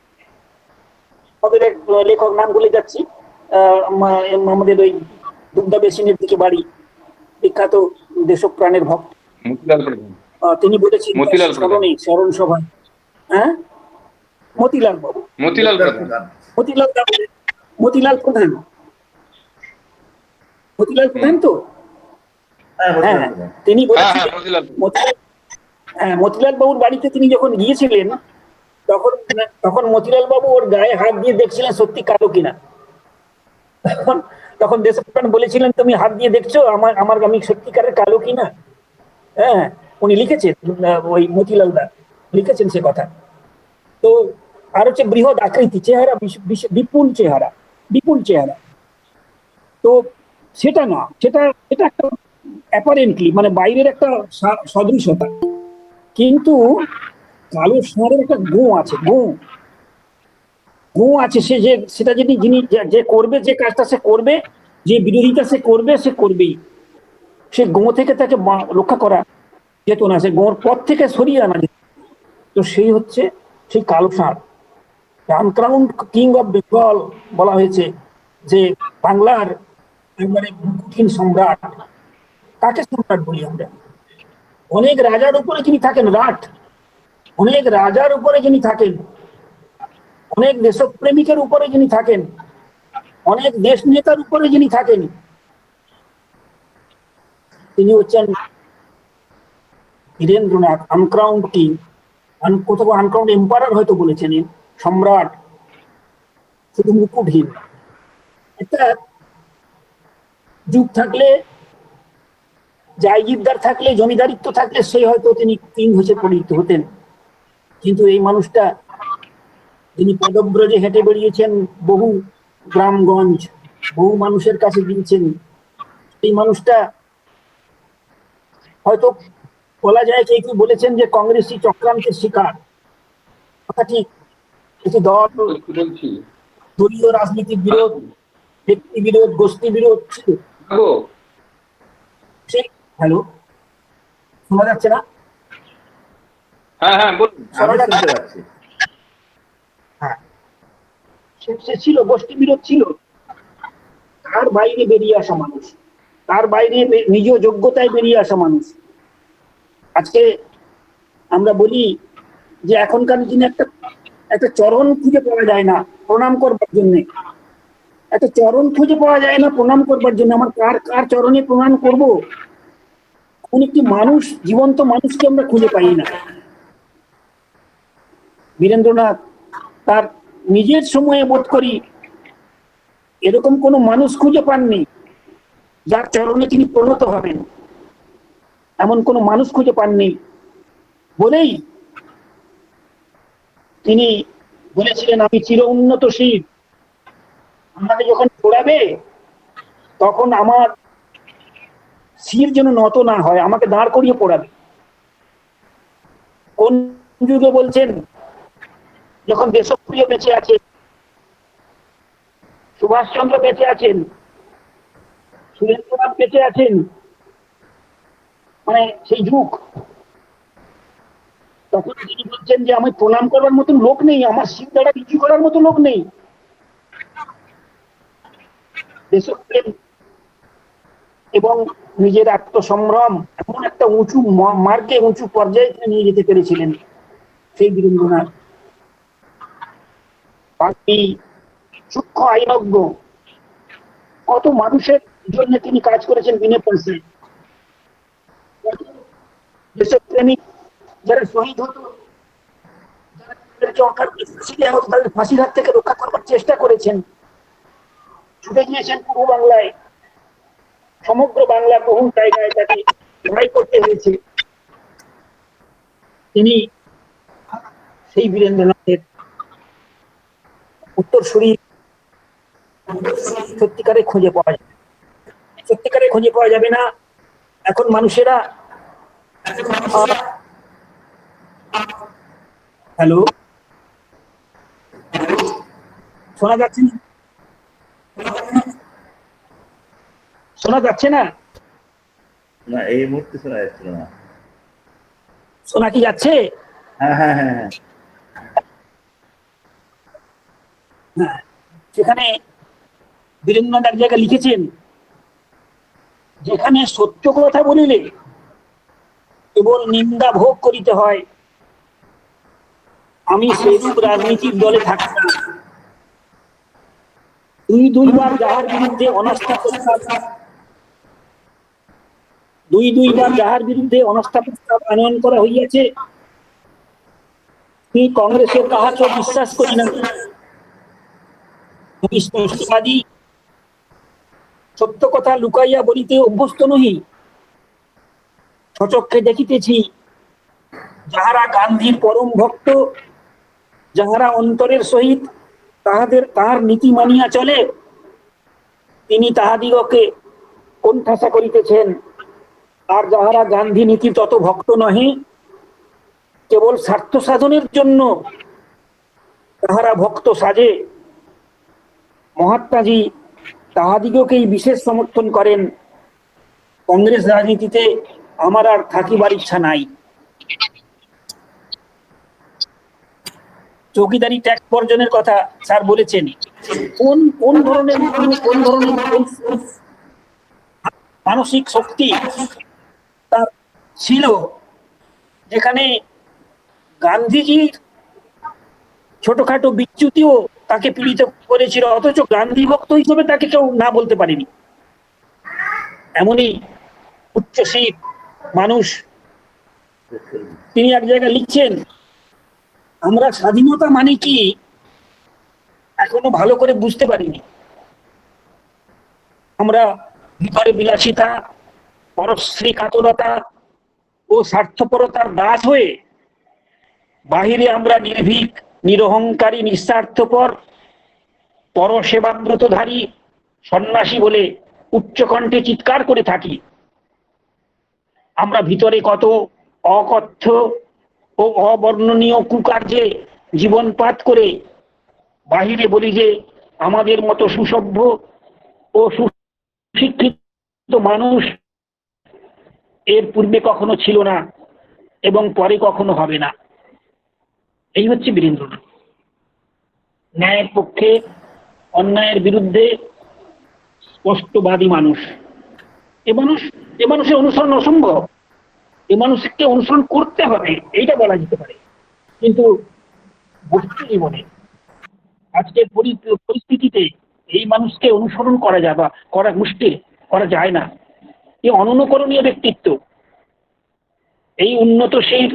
আমাদের এক লেখক, নাম ভুলে যাচ্ছি, আমাদের ওই দুগ্ধা বেসিনের দিকে বাড়ি, বিখ্যাত দেশপ্রাণের ভক্ত, তিনি বলেছেন স্মরণ সভায়, হ্যাঁ, মতিলাল বাবু, মতিলাল প্রধান, মতিলাল প্রধান তো, হ্যাঁ, তিনি বলেছিলেন মতিলাল বাবুর বাড়িতে তিনি যখন গিয়েছিলেন তখন মতিলাল বাবু ওর গায়ে হাত দিয়ে দেখছিলেন সত্যি কালো কিনা। তখন দেশপ্রাণ বলেছিলেন, তুমি হাত দিয়ে দেখছো আমি সত্যিকারের কালো কিনা। হ্যাঁ, উনি লিখেছেন, ওই মতিলাল দা লিখেছেন সে কথা। তো আর হচ্ছে বৃহৎ আকৃতি, চেহারা বিপুল চেহারা, বিপুল চেহারা। তো সেটা না, সেটা একটা অ্যাপারেন্টলি মানে বাইরের একটা সদৃশতা, কিন্তু কালো ষাঁড়ের একটা গো আছে, গো আছে। সেটা যদি যিনি যে করবে, যে কাজটা সে করবে, যে বিরোধিতা সে করবেই, সে গো থেকে তাকে রক্ষা করা যেত না, সে গোর পথ থেকে সরিয়ে আনা যেত। তো সেই হচ্ছে সেই কালো ষাঁড়, আনক্রাউন্ড কিং অফ বেঙ্গল বলা হয়েছে, যে বাংলার একবারে কঠিন সম্রাট। কাকে সম্রাট বলি আমরা? অনেক রাজার উপরে যিনি থাকেন রাট, অনেক রাজার উপরে যিনি থাকেন, অনেক দেশপ্রেমিকের উপরে যিনি থাকেন, অনেক দেশ নেতার উপরে যিনি থাকেন, তিনি হচ্ছেন বীরেন্দ্রনাথ, আনক্রাউন্ড কিং, কোথাও আনক্রাউন্ড এম্পায়ার হয়তো বলেছেন, সম্রাট, শুধু মুকুটহীন। একটা যুগ থাকলে, জায়গিরদার থাকলে, জমিদারিত্ব থাকলে সেই হয়তো তিনি কিং হিসেবে পরিচিত হতেন, কিন্তু এই মানুষটা যিনি পদব্রজে হেঁটে বেরিয়েছেন, বহু গ্রামগঞ্জ, বহু মানুষের কাছে গিয়েছেন, এই মানুষটা হয়তো বলা যায় যে কেউ বলেছেন যে কংগ্রেসী চক্রান্তের শিকার। কথা ঠিক, এটি দলীয় রাজনীতির বিরোধ, ব্যক্তি বিরোধ, গোষ্ঠী বিরোধ ছিল। হ্যালো, শোনা যাচ্ছে না? হ্যাঁ, সে ছিল গোষ্ঠী বিরোধ ছিল। তার বাইরে বেরিয়ে আসা মানুষ, তার বাইরে নিজ যোগ্যতায় বেরিয়ে আসা মানুষ। আজকে আমরা বলি যে এখনকার দিনে একটা চরণ খুঁজে পাওয়া যায় না প্রণাম করবার জন্য, একটা চরণ খুঁজে পাওয়া যায় না প্রণাম করবার জন্য। আমার কার চরণে প্রণাম করব? কোন একটি মানুষ, জীবন্ত মানুষকে আমরা খুঁজে পাই না। বীরেন্দ্রনাথ তার নিজের সময়ে বোধ করি এরকম কোন মানুষ খুঁজে পাননি যার চরণে তিনি প্রণত হবেন, এমন কোন মানুষ খুঁজে পাননি বলেই তিনি বলেছিলেন, আমি চির উন্নত শির, আমাকে যখন পড়াবে তখন আমার শির যেন নত না হয়, আমাকে দাঁড় করিয়ে পড়াবে। কোন যুগে বলছেন? যখন দেশপ্রিয় বেঁচে আছে, সুভাষচন্দ্র বেঁচে আছেন, সুরেন্দ্রনাথ বেঁচে আছেন, মানে সেই যুগ, তখন তিনি বলছেন যে আমি প্রণাম করবার মতন লোক নেই, আমার শির দ্বারা কিছু করার মতো লোক নেই। দেশপ্রেম এবং নিজের আত্মসম্ভ্রম এমন একটা উঁচু মার্গে উঁচু পর্যায়ে তিনি নিয়ে যেতে পেরেছিলেন সেই বীরেন্দ্রনাথ। বাকি সূক্ষ্ম আইনজ্ঞ, কত মানুষের জন্য তিনি কাজ করেছেন বিনা পয়সায়। দেশপ্রেমিক যারা শহীদ হতো, তাদের ফাঁসির হাত থেকে রক্ষা করবার চেষ্টা করেছেন, ছুটে গিয়েছেন পূর্ব বাংলায়, সমগ্র বাংলা বহু জায়গায় তাকে লড়াই করতে হয়েছে। তিনি সেই বীরেন্দ্রনাথের উত্তরসূরি সত্যিকারে খুঁজে পাওয়া যাবে, সত্যিকারে খুঁজে পাওয়া যাবে না। এখন মানুষেরা হ্যালো, শোনা যাচ্ছে না? শোনা যাচ্ছে না? না, এই মুহূর্তে শোনা যাচ্ছিল না। শোনা কি যাচ্ছে? হ্যাঁ হ্যাঁ হ্যাঁ হ্যাঁ। হ্যাঁ, সেখানে বীরেন্দ্রনাথ এক জায়গায় লিখেছেন, যেখানে সত্য কথা বলিলে কেবল নিন্দা ভোগ করিতে হয়, আমি সেরূপ রাজনীতির দলে থাকি না। দুইবার যাহার বিরুদ্ধে অনাস্থা প্রস্তাব দুইবার যাহার বিরুদ্ধে অনাস্থা প্রস্তাব আনয়ন করা হইয়াছে, তিনি কংগ্রেসের কাহাচ বিশ্বাস করি না। আমি স্পষ্টবাদী, সত্য কথা লুকাইয়া বলিতে অভ্যস্ত নহি। সচক্ষে দেখিতেছি, যাহারা গান্ধীর পরম ভক্ত, যাহারা অন্তরের সহিত তাহার নীতি মানিয়া চলে, তিনি তাহাদিগকে কোণঠাসা করিতেছেন। আর যাহারা গান্ধী নীতির তত ভক্ত নহে, কেবল স্বার্থ সাধনের জন্য তাহারা ভক্ত সাজে, মহাত্মাজি তাহাদিগকেই বিশেষ সমর্থন করেন। কংগ্রেস রাজনীতিতে আমার আর থাকিবার ইচ্ছা নাই। চৌকিদারি ট্যাক্স বর্জনের কথা স্যার বলেছেন। কোন ধরনের মানসিক শক্তি তার ছিল, যেখানে গান্ধীজির ছোটখাটো বিচ্যুতিও তাকে পীড়িত করেছিল, অথচ গান্ধী ভক্ত হিসেবে তাকে কেউ না বলতে পারেনি। এমনই উচ্চশীল মানুষ। তিনি এক জায়গায় লিখছেন, আমরা স্বাধীনতা মানে কি এখনো ভালো করে বুঝতে পারিনি। আমরা ভিতরে বিলাসিতা, পরশ্রী কাতরতা ও স্বার্থপরতার দাস হয়ে বাহিরে আমরা নির্ভীক, নিরহংকারী, নিঃস্বার্থপর, পরসেবাব্রতধারী সন্ন্যাসী বলে উচ্চকণ্ঠে চিৎকার করে থাকি। আমরা ভিতরে কত অকথ্য ও অবর্ণনীয় কুকার্যে জীবনপাত করে বাহিরে বলি যে আমাদের মতো সুসভ্য ও সুশিক্ষিত মানুষ এর পূর্বে কখনো ছিল না এবং পরে কখনো হবে না। এই হচ্ছে বীরেন্দ্রনাথ। ন্যায়ের পক্ষে, অন্যায়ের বিরুদ্ধে স্পষ্টবাদী মানুষ। এ মানুষের অনুসরণ অসম্ভব, এ মানুষকে অনুসরণ করতে হবে, এইটা বলা যেতে পারে। কিন্তু বস্তু জীবনে আজকের পরিস্থিতিতে এই মানুষকে অনুসরণ করা যায় বা করা মুশকিল, করা যায় না। এই অননুকরণীয় ব্যক্তিত্ব, এই উন্নতশীল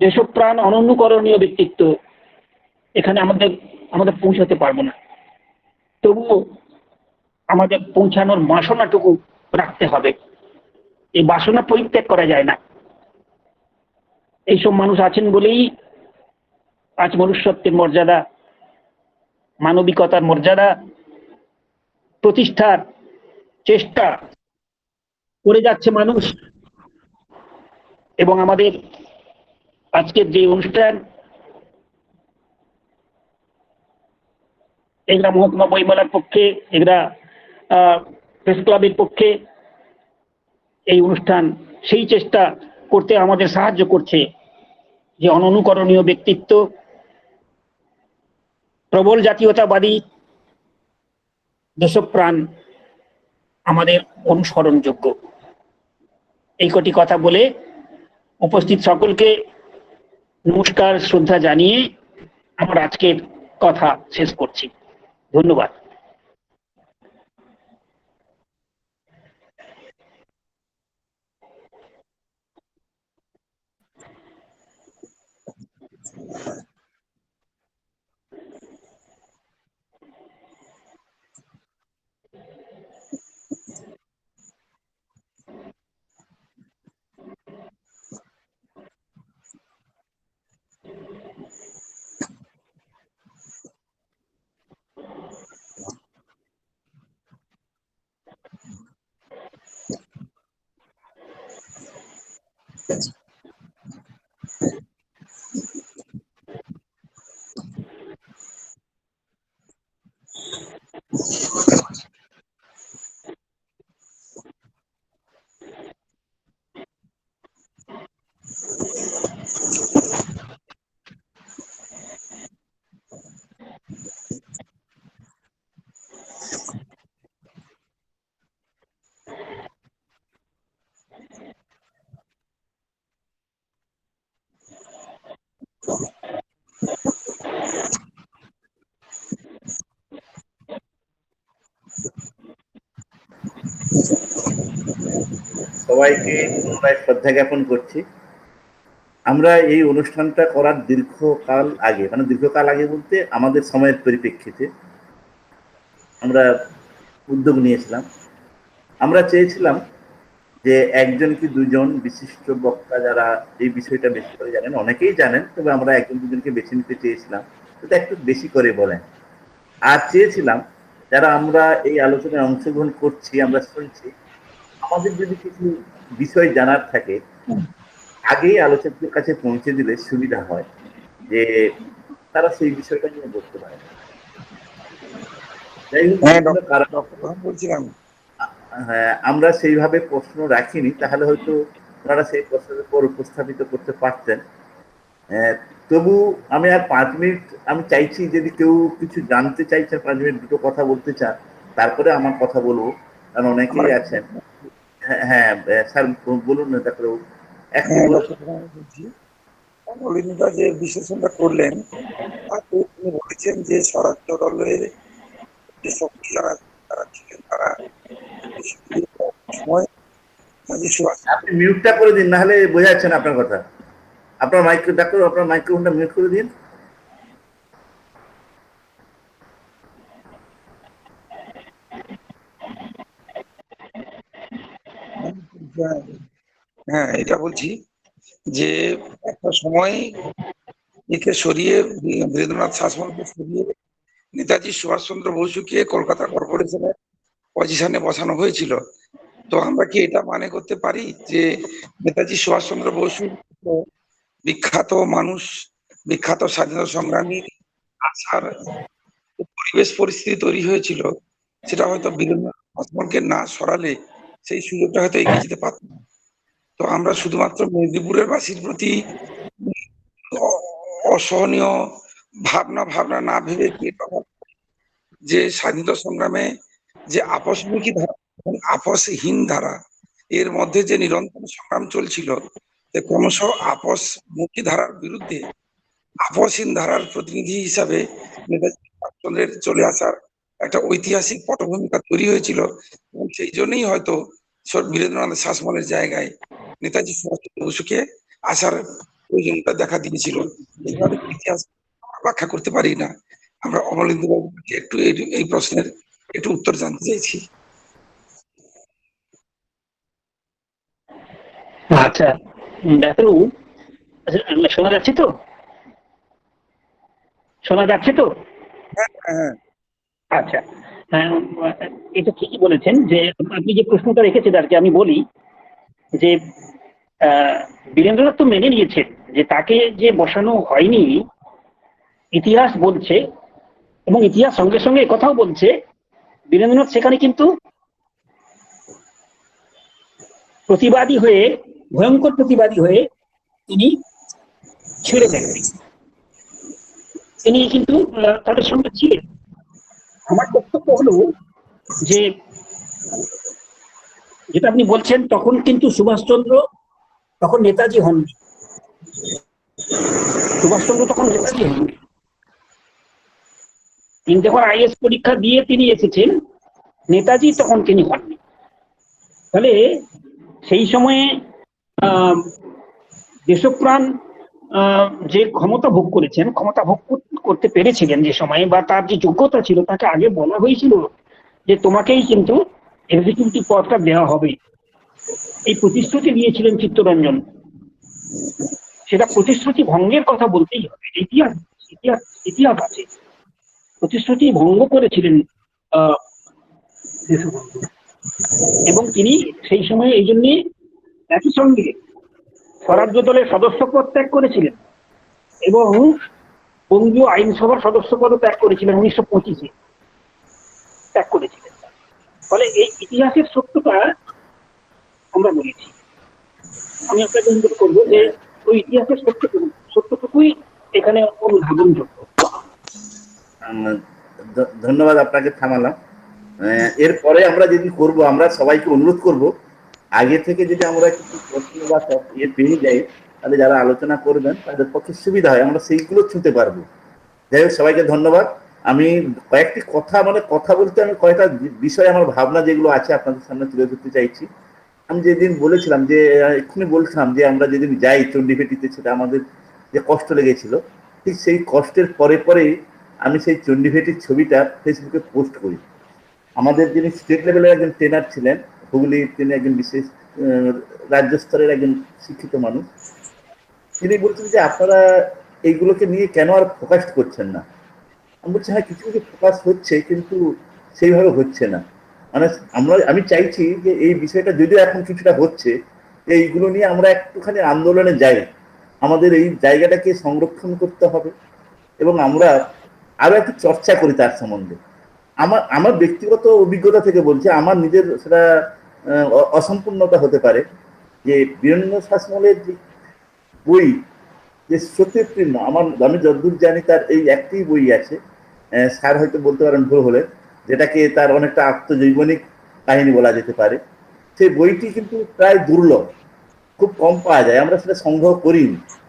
দেশপ্রাণ অননুকরণীয় ব্যক্তিত্ব এখানে আমাদের পৌঁছাতে পারবো না। তবুও আমাদের পৌঁছানোর বাসনাটুকু রাখতে হবে। এই বাসনা পরিত্যাগ করা যায় না। এইসব মানুষ আছেন বলেই আজ মনুষ্যত্বের মর্যাদা, মানবিকতার মর্যাদা প্রতিষ্ঠার চেষ্টা করে যাচ্ছে মানুষ। এবং আমাদের আজকের যে অনুষ্ঠান, এগুলা মহকুমা বইমেলার পক্ষে, এগুলা প্রেস ক্লাবের পক্ষে এই অনুষ্ঠান সেই চেষ্টা করতে আমাদের সাহায্য করছে যে অননুকরণীয় ব্যক্তিত্ব, প্রবল জাতীয়তাবাদী, দেশপ্রাণ আমাদের অনুসরণযোগ্য। এই কটি কথা বলে উপস্থিত সকলকে নমস্কার, শ্রদ্ধা জানিয়ে আমার আজকের কথা শেষ করছি। ধন্যবাদ। সবাইকে পুনরায় শ্রদ্ধা জ্ঞাপন করছি। আমরা এই অনুষ্ঠানটা করার দীর্ঘকাল আগে বলতে আমাদের সময়ের পরিপ্রেক্ষিতে আমরা উদ্যোগ নিয়েছিলাম। আমরা চেয়েছিলাম যে একজন কি দুজন বিশিষ্ট বক্তা যারা এই বিষয়টা বেশি করে জানেন, অনেকেই জানেন, তবে আমরা একজন দুজনকে বেছে নিতে চেয়েছিলাম সেটা একটু বেশি করে বলেন। আর চেয়েছিলাম যারা আমরা এই আলোচনায় অংশগ্রহণ করছি, আমরা শুনছি, আমাদের যদি কিছু বিষয় জানার থাকে আগেই আলোচকদের কাছে পৌঁছে দিলে সুবিধা হয়, যে তারা সেই বিষয়টা নিয়ে বলতে পারে। যাই হোক, বলছিলাম হ্যাঁ, আমরা সেইভাবে প্রশ্ন রাখিনি, তাহলে হয়তো ওনারা সেই প্রশ্নের উপর উপস্থাপিত করতে পারতেন। তবু আমি আর 5 মিনিট আমি চাইছি, যদি কেউ কিছু জানতে চাইছে 5 মিনিট দুটো কথা বলতে চান, তারপরে আমার কথা বলবো, কারণ অনেকেই আছেন। হ্যাঁ স্যার বলুন না, তারপরে নলিনীদা যে বিশ্লেষণটা করলেন তাতে তিনি বলেছেন যে স্বরাষ্ট্র দলের যে শক্তি যারা ছিলেন তারা সময় আপনি মিউটটা করে দিন, না হলে বোঝা যাচ্ছে না আপনার কথা। আপনার মাইক্রোফোনটা মিউট করে দিন। হ্যাঁ, এটা বলছি যে একটা সময় একে সরিয়ে বীরেন্দ্রনাথ শাসমলকে সরিয়ে নেতাজি সুভাষচন্দ্র বসুকে কলকাতা কর্পোরেশনের পজিশনে বসানো হয়েছিল। তো আমরা কি এটা মানে করতে পারি যে নেতাজি সুভাষচন্দ্র বসু বিখ্যাত মানুষ, বিখ্যাত স্বাধীনতা সংগ্রামী আসার পরিবেশ পরিস্থিতি তৈরি হয়েছিল, সেটা হয়তো বীরেন্দ্রনাথ শাসমলকে না সরালে সেই সুযোগটা হয়তো এগিয়ে যেতে পারত। তো আমরা শুধুমাত্র মেদিনীপুরের বাসীর প্রতি অসহনীয় ভাবনা না ভেবে কি যে স্বাধীনতা সংগ্রামে যে আপসমুখী ধারা এবং আপসহীন ধারা এর মধ্যে যে নিরন্তর সংগ্রাম চলছিল, ক্রমশ আপসমুখী ধারার বিরুদ্ধে আপসহীন ধারার প্রতিনিধি হিসাবে নেতাজি সুভাষচন্দ্রের চলে আসার একটা ঐতিহাসিক পটভূমিকা তৈরি হয়েছিল, এবং সেই জন্যই হয়তো বীরেন্দ্রনাথ শাসমলের জায়গায় নেতাজি সুভাষচন্দ্র বসুকে আসার প্রয়োজনটা দেখা দিয়েছিল। এইভাবে ইতিহাস ব্যাখ্যা করতে পারি না। আমরা অমলেন্দু বাবুর কাছে একটু এই প্রশ্নের একটু উত্তর জানতে চাইছি। আচ্ছা, ডাক্তারবাবু, শোনা যাচ্ছে তো? হ্যাঁ, আচ্ছা, এটা ঠিকই বলেছেন যে আপনি যে প্রশ্নটা রেখেছেন আর কি, আমি বলি যে বীরেন্দ্রনাথ তো মেনে নিয়েছেন যে তাকে যে বসানো হয়নি, ইতিহাস বলছে, এবং ইতিহাস সঙ্গে সঙ্গে কথাও বলছে বীরেন্দ্রনাথ সেখানে কিন্তু প্রতিবাদী হয়ে, ভয়ঙ্কর প্রতিবাদী হয়ে তিনি ছেড়ে দেননি, তিনি কিন্তু তাদের সঙ্গে ছিলেন। আমার বক্তব্য হলো যে যেটা আপনি বলছেন, তখন কিন্তু সুভাষচন্দ্র তখন নেতাজি হননি, সুভাষচন্দ্র তখন নেতাজি হননি, তিনি যখন আইএস পরীক্ষা দিয়ে তিনি এসেছেন, নেতাজি তখন তিনি হননি। ফলে সেই সময়ে দেশপ্রাণ যে ক্ষমতা ভোগ করেছেন, ক্ষমতা ভোগ করতে পেরেছিলেন যে সময়ে, বা তার যে যোগ্যতা ছিল, তাকে আগে বলা হয়েছিল যে তোমাকেই কিন্তু এক্সিকিউটিভ পদটা দেওয়া হবে। এই প্রতিশ্রুতি দিয়েছিলেন চিত্তরঞ্জন, সেটা প্রতিশ্রুতি ভঙ্গের কথা বলতেই হবে। ইতিহাস ইতিহাস ইতিহাস আছে, প্রতিশ্রুতি ভঙ্গ করেছিলেন দেশবন্ধু, এবং তিনি সেই সময় এই জন্য একই সঙ্গে স্বরাজ্য দলের সদস্য পদ ত্যাগ করেছিলেন এবং বঙ্গীয় আইনসভার সদস্য পদও ত্যাগ করেছিলেন 1925-এ ত্যাগ করেছিলেন। ফলে এই ইতিহাসের সত্যটা আমরা বলেছি। আমি আপনাকে অনুরোধ করবো যে ওই ইতিহাসের সত্যটুকুই এখানে অনুধাবনযোগ্য। ধন্যবাদ, আপনাকে থামালাম। এরপরে আমরা যদি করব, আমরা সবাইকে অনুরোধ করব আগে থেকে যদি আমরা কিছু প্রশ্ন বা পেয়ে যাই, তাহলে যারা আলোচনা করবেন তাদের পক্ষে সুবিধা হয়, আমরা সেইগুলো ছুঁতে পারবো। যাই হোক, সবাইকে ধন্যবাদ। আমি কয়েকটি কথা বলতে আমি কয়েকটা বিষয় আমার ভাবনা যেগুলো আছে আপনাদের সামনে তুলে ধরতে চাইছি। আমি যেদিন বলেছিলাম যে এক্ষুনি বলছিলাম যে আমরা যেদিন যাই চণ্ডীভেটিতে, সেটা আমাদের যে কষ্ট লেগেছিল, ঠিক সেই কষ্টের পরে পরেই আমি সেই চণ্ডীভেটির ছবিটা ফেসবুকে পোস্ট করি। আমাদের যিনি স্টেট লেভেলের একজন ট্রেনার ছিলেন হুগলির, তিনি একজন বিশেষ রাজ্য স্তরের একজন শিক্ষিত মানুষ, তিনি বলছেন যে আপনারা এইগুলোকে নিয়ে কেন আর ফোকাস করছেন না। আমি বলছি হ্যাঁ, কিছু কিছু ফোকাস হচ্ছে, কিন্তু সেইভাবে হচ্ছে না। মানে আমি চাইছি যে এই বিষয়টা যদিও এখন কিছুটা হচ্ছে, এইগুলো নিয়ে আমরা একটুখানি আন্দোলনে যাই, আমাদের এই জায়গাটাকে সংরক্ষণ করতে হবে এবং আমরা আরো একটু চর্চা করি তার সম্বন্ধে। আমার ব্যক্তিগত অভিজ্ঞতা থেকে বলছি, আমার নিজের সেটা অসম্পূর্ণতা হতে পারে, যে বীরেন্দ্র শাসমলের যে বই, যে সত্যপ্রিন্য, আমি যতদূর জানি তার এই একটি বই আছে, স্যার হয়তো বলতে পারেন ভুল হলে, যেটাকে তার অনেকটা আত্মজৈবনিক কাহিনী বলা যেতে পারে। সেই বইটি কিন্তু প্রায় দুর্লভ, খুব কম পাওয়া যায়, আমরা সেটা সংগ্রহ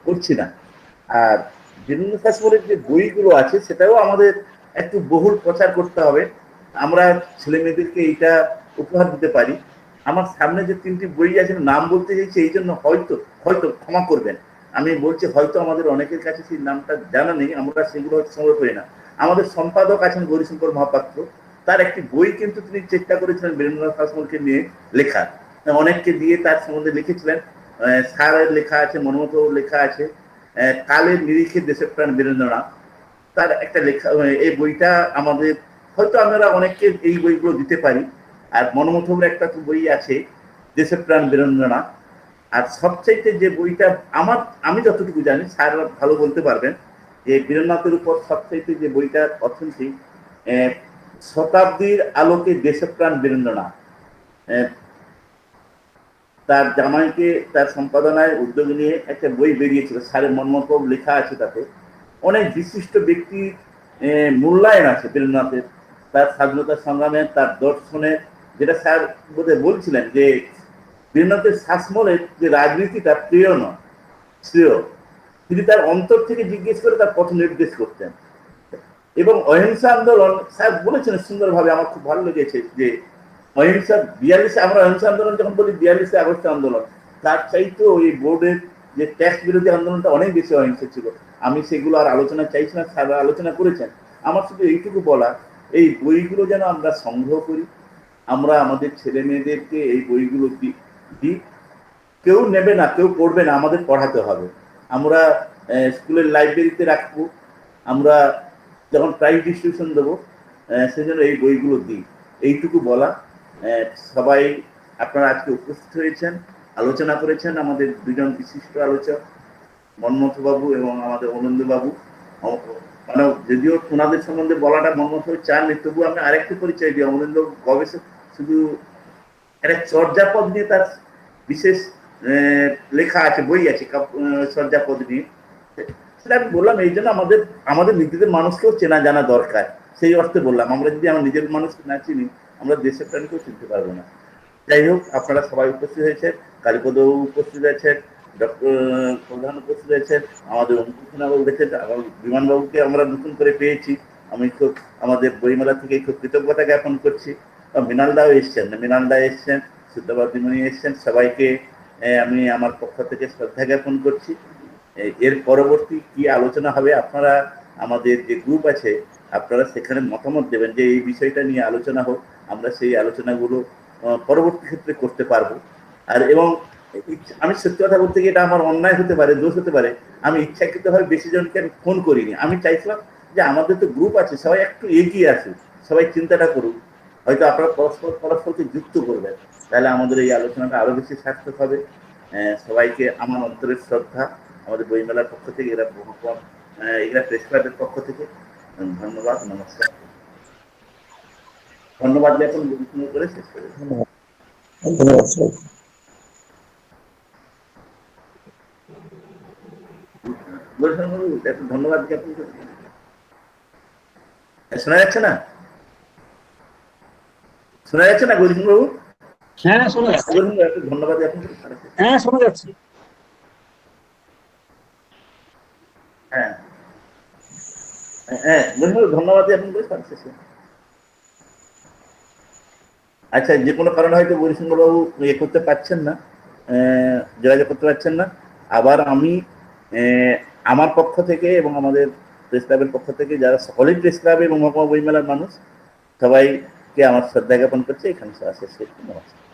করছি না। আর বীরেন্দ্র শাসমলের যে বইগুলো আছে সেটাও আমাদের একটু বহুল প্রচার করতে হবে, আমরা ছেলে মেয়েদেরকে এইটা উপহার দিতে পারি। আমার সামনে যে 3টি বই আছে, নাম বলতে চাইছি এই জন্য, হয়তো হয়তো ক্ষমা করবেন, আমি বলছি হয়তো আমাদের অনেকের কাছে সেই নামটা জানা নেই, আমরা সেগুলো হয়তো সংগ্রহ করি না। আমাদের সম্পাদক আছেন গৌরীশঙ্কর মহাপাত্র, তার একটি বই কিন্তু তিনি চেষ্টা করেছিলেন বীরেন্দ্রনাথ শাসমলকে নিয়ে লেখার, অনেককে দিয়ে তার সম্বন্ধে লিখেছিলেন। স্যারের লেখা আছে, মনমোহনবাবুর লেখা আছে, কালের নিরিখে দেশের প্রাণ বীরেন্দ্রনাথ, তার একটা লেখা। এই বইটা আমাদের হয়তো আমরা অনেককে এই বইগুলো দিতে পারি। আর মনমোহনবাবুর একটা বই আছে দেশের প্রাণ বীরেন্দ্রনাথ। আর সবচাইতে যে বইটা আমি যতটুকু জানি, স্যার ভালো বলতে পারবেন, যে বীরেন্দ্রনাথের উপর সবচাইতে যে বইটা অথেন্টিক, শতাব্দীর আলোকে দেশপ্রাণ বীরেন্দ্রনাথ, তার জামাইকে তার সম্পাদনায় উদ্যোগ নিয়ে একটা বই বেরিয়েছিল, স্যারের মনমোহনবাবু লেখা আছে, তাতে অনেক বিশিষ্ট ব্যক্তির মূল্যায়ন আছে বীরেন্দ্রনাথের, তার স্বাধীনতা সংগ্রামের, তার দর্শনের, যেটা স্যার বোধহয় বলছিলেন যে বীরেন্দ্রনাথের শাসমলের যে রাজনীতিটা প্রিয় নয়, শ্রেয়, তিনি তার অন্তর থেকে জিজ্ঞেস করে তার পথ নির্দেশ করতেন। এবং অহিংসা আন্দোলন স্যার বলেছেন সুন্দরভাবে, আমার খুব ভালো লেগেছে যে অহিংসা 42-এ, আমরা অহিংসা আন্দোলন যখন বলি 42-এ আগস্ট আন্দোলন, তার চাইতে ওই বোর্ডের যে ট্যাক্স বিরোধী আন্দোলনটা অনেক বেশি অহিংসা ছিল। আমি সেগুলো আর আলোচনা চাইছি না, স্যার আলোচনা করেছেন। আমার শুধু এইটুকু বলা, এই বইগুলো যেন আমরা সংগ্রহ করি, আমরা আমাদের ছেলে মেয়েদেরকে এই বইগুলো দিই। কেউ নেবে না, কেউ পড়বে না, আমাদের পড়াতে হবে। আমরা স্কুলের লাইব্রেরিতে রাখবো, আমরা যখন প্রাইজ ডিস্ট্রিবিউশন দেবো সেজন্য এই বইগুলো দিই, এইটুকু বলা। সবাই আপনারা আজকে উপস্থিত হয়েছেন, আলোচনা করেছেন, আমাদের দুজন বিশিষ্ট আলোচক মনমোহনবাবু এবং আমাদের অনন্দবাবু। মানে যদিও ওনাদের সম্বন্ধে বলাটা মনমোহনবাবু চাননি, তবু আমি আরেকটু পরিচয় দিই। অমরেন্দ্রবাবু গবেষক, শুধু একটা চর্যাপদ নিয়ে তার বিশেষ লেখা আছে, বই আছে চর্যাপদ নিয়ে, সেটা আমি বললাম এই জন্য আমাদের নিজেদের মানুষকেও চেনা জানা দরকার, সেই অর্থে বললাম। আমরা যদি আমার নিজের মানুষকে না চিনি, আমরা দেশের প্রাণীকেও চিনতে পারবো না। যাই হোক, আপনারা সবাই উপস্থিত হয়েছেন, কালীপদ উপস্থিত আছেন, ডক্টর প্রধান উপস্থিত আছেন, আমাদের অঙ্কুশনাবাবু দেখেন, আমার বিমানবাবুকে আমরা নতুন করে পেয়েছি, আমি খুব আমাদের বইমেলা থেকে খুব কৃতজ্ঞতা জ্ঞাপন করছি। মৃণালদাও এসছেন, মৃণালদা এসছেন, সিদ্ধবাদিমণি এসছেন, সবাইকে আমি আমার পক্ষ থেকে শ্রদ্ধা জ্ঞাপন করছি। এর পরবর্তী কি আলোচনা হবে, আপনারা আমাদের যে গ্রুপ আছে আপনারা সেখানে মতামত দেবেন যে এই বিষয়টা নিয়ে আলোচনা হোক, আমরা সেই আলোচনাগুলো পরবর্তী ক্ষেত্রে করতে পারবো। আর এবং আমি সত্যি কথা বলতে গিয়ে এটা আমার অন্যায় হতে পারে, দোষ হতে পারে, আমি ইচ্ছাকৃতভাবে বেশি জনকে আমি ফোন করিনি। আমি চাইছিলাম যে আমাদের তো গ্রুপ আছে, সবাই একটু এগিয়ে আসুক, সবাই চিন্তাটা করুক, হয়তো আপনারা পরস্পরকে যুক্ত করবেন, তাহলে আমাদের এই আলোচনাটা আরো বেশি সার্থক হবে। সবাইকে আমার অন্তরের শ্রদ্ধা, আমাদের বইমেলার পক্ষ থেকে, এরা প্রেস ক্লাবের পক্ষ থেকে ধন্যবাদ, নমস্কার। ধন্যবাদ জ্ঞাপন করে শেষ করে ধন্যবাদ। ধন্যবাদ জ্ঞাপন করে। শোনা যাচ্ছে না? শোনা যাচ্ছে না গৌরীশন বাবু? হ্যাঁ শোনা যাচ্ছে, ধন্যবাদ জ্ঞাপন করে। হ্যাঁ শোনা যাচ্ছে। হ্যাঁ হ্যাঁ, ধন্যবাদ জ্ঞাপন করে শেষ। আচ্ছা, যে কোনো কারণে হয়তো গৌরীশন বাবু ইয়ে করতে পারছেন না, যোগাযোগ করতে পারছেন না, আবার আমি আমার পক্ষ থেকে এবং আমাদের প্রেস ক্লাবের পক্ষ থেকে যারা সকলেই প্রেস ক্লাব এবং মহকুমা বইমেলার মানুষ, সবাইকে আমার শ্রদ্ধা জ্ঞাপন করছে। এখানে শেষ করছি। নমস্কার।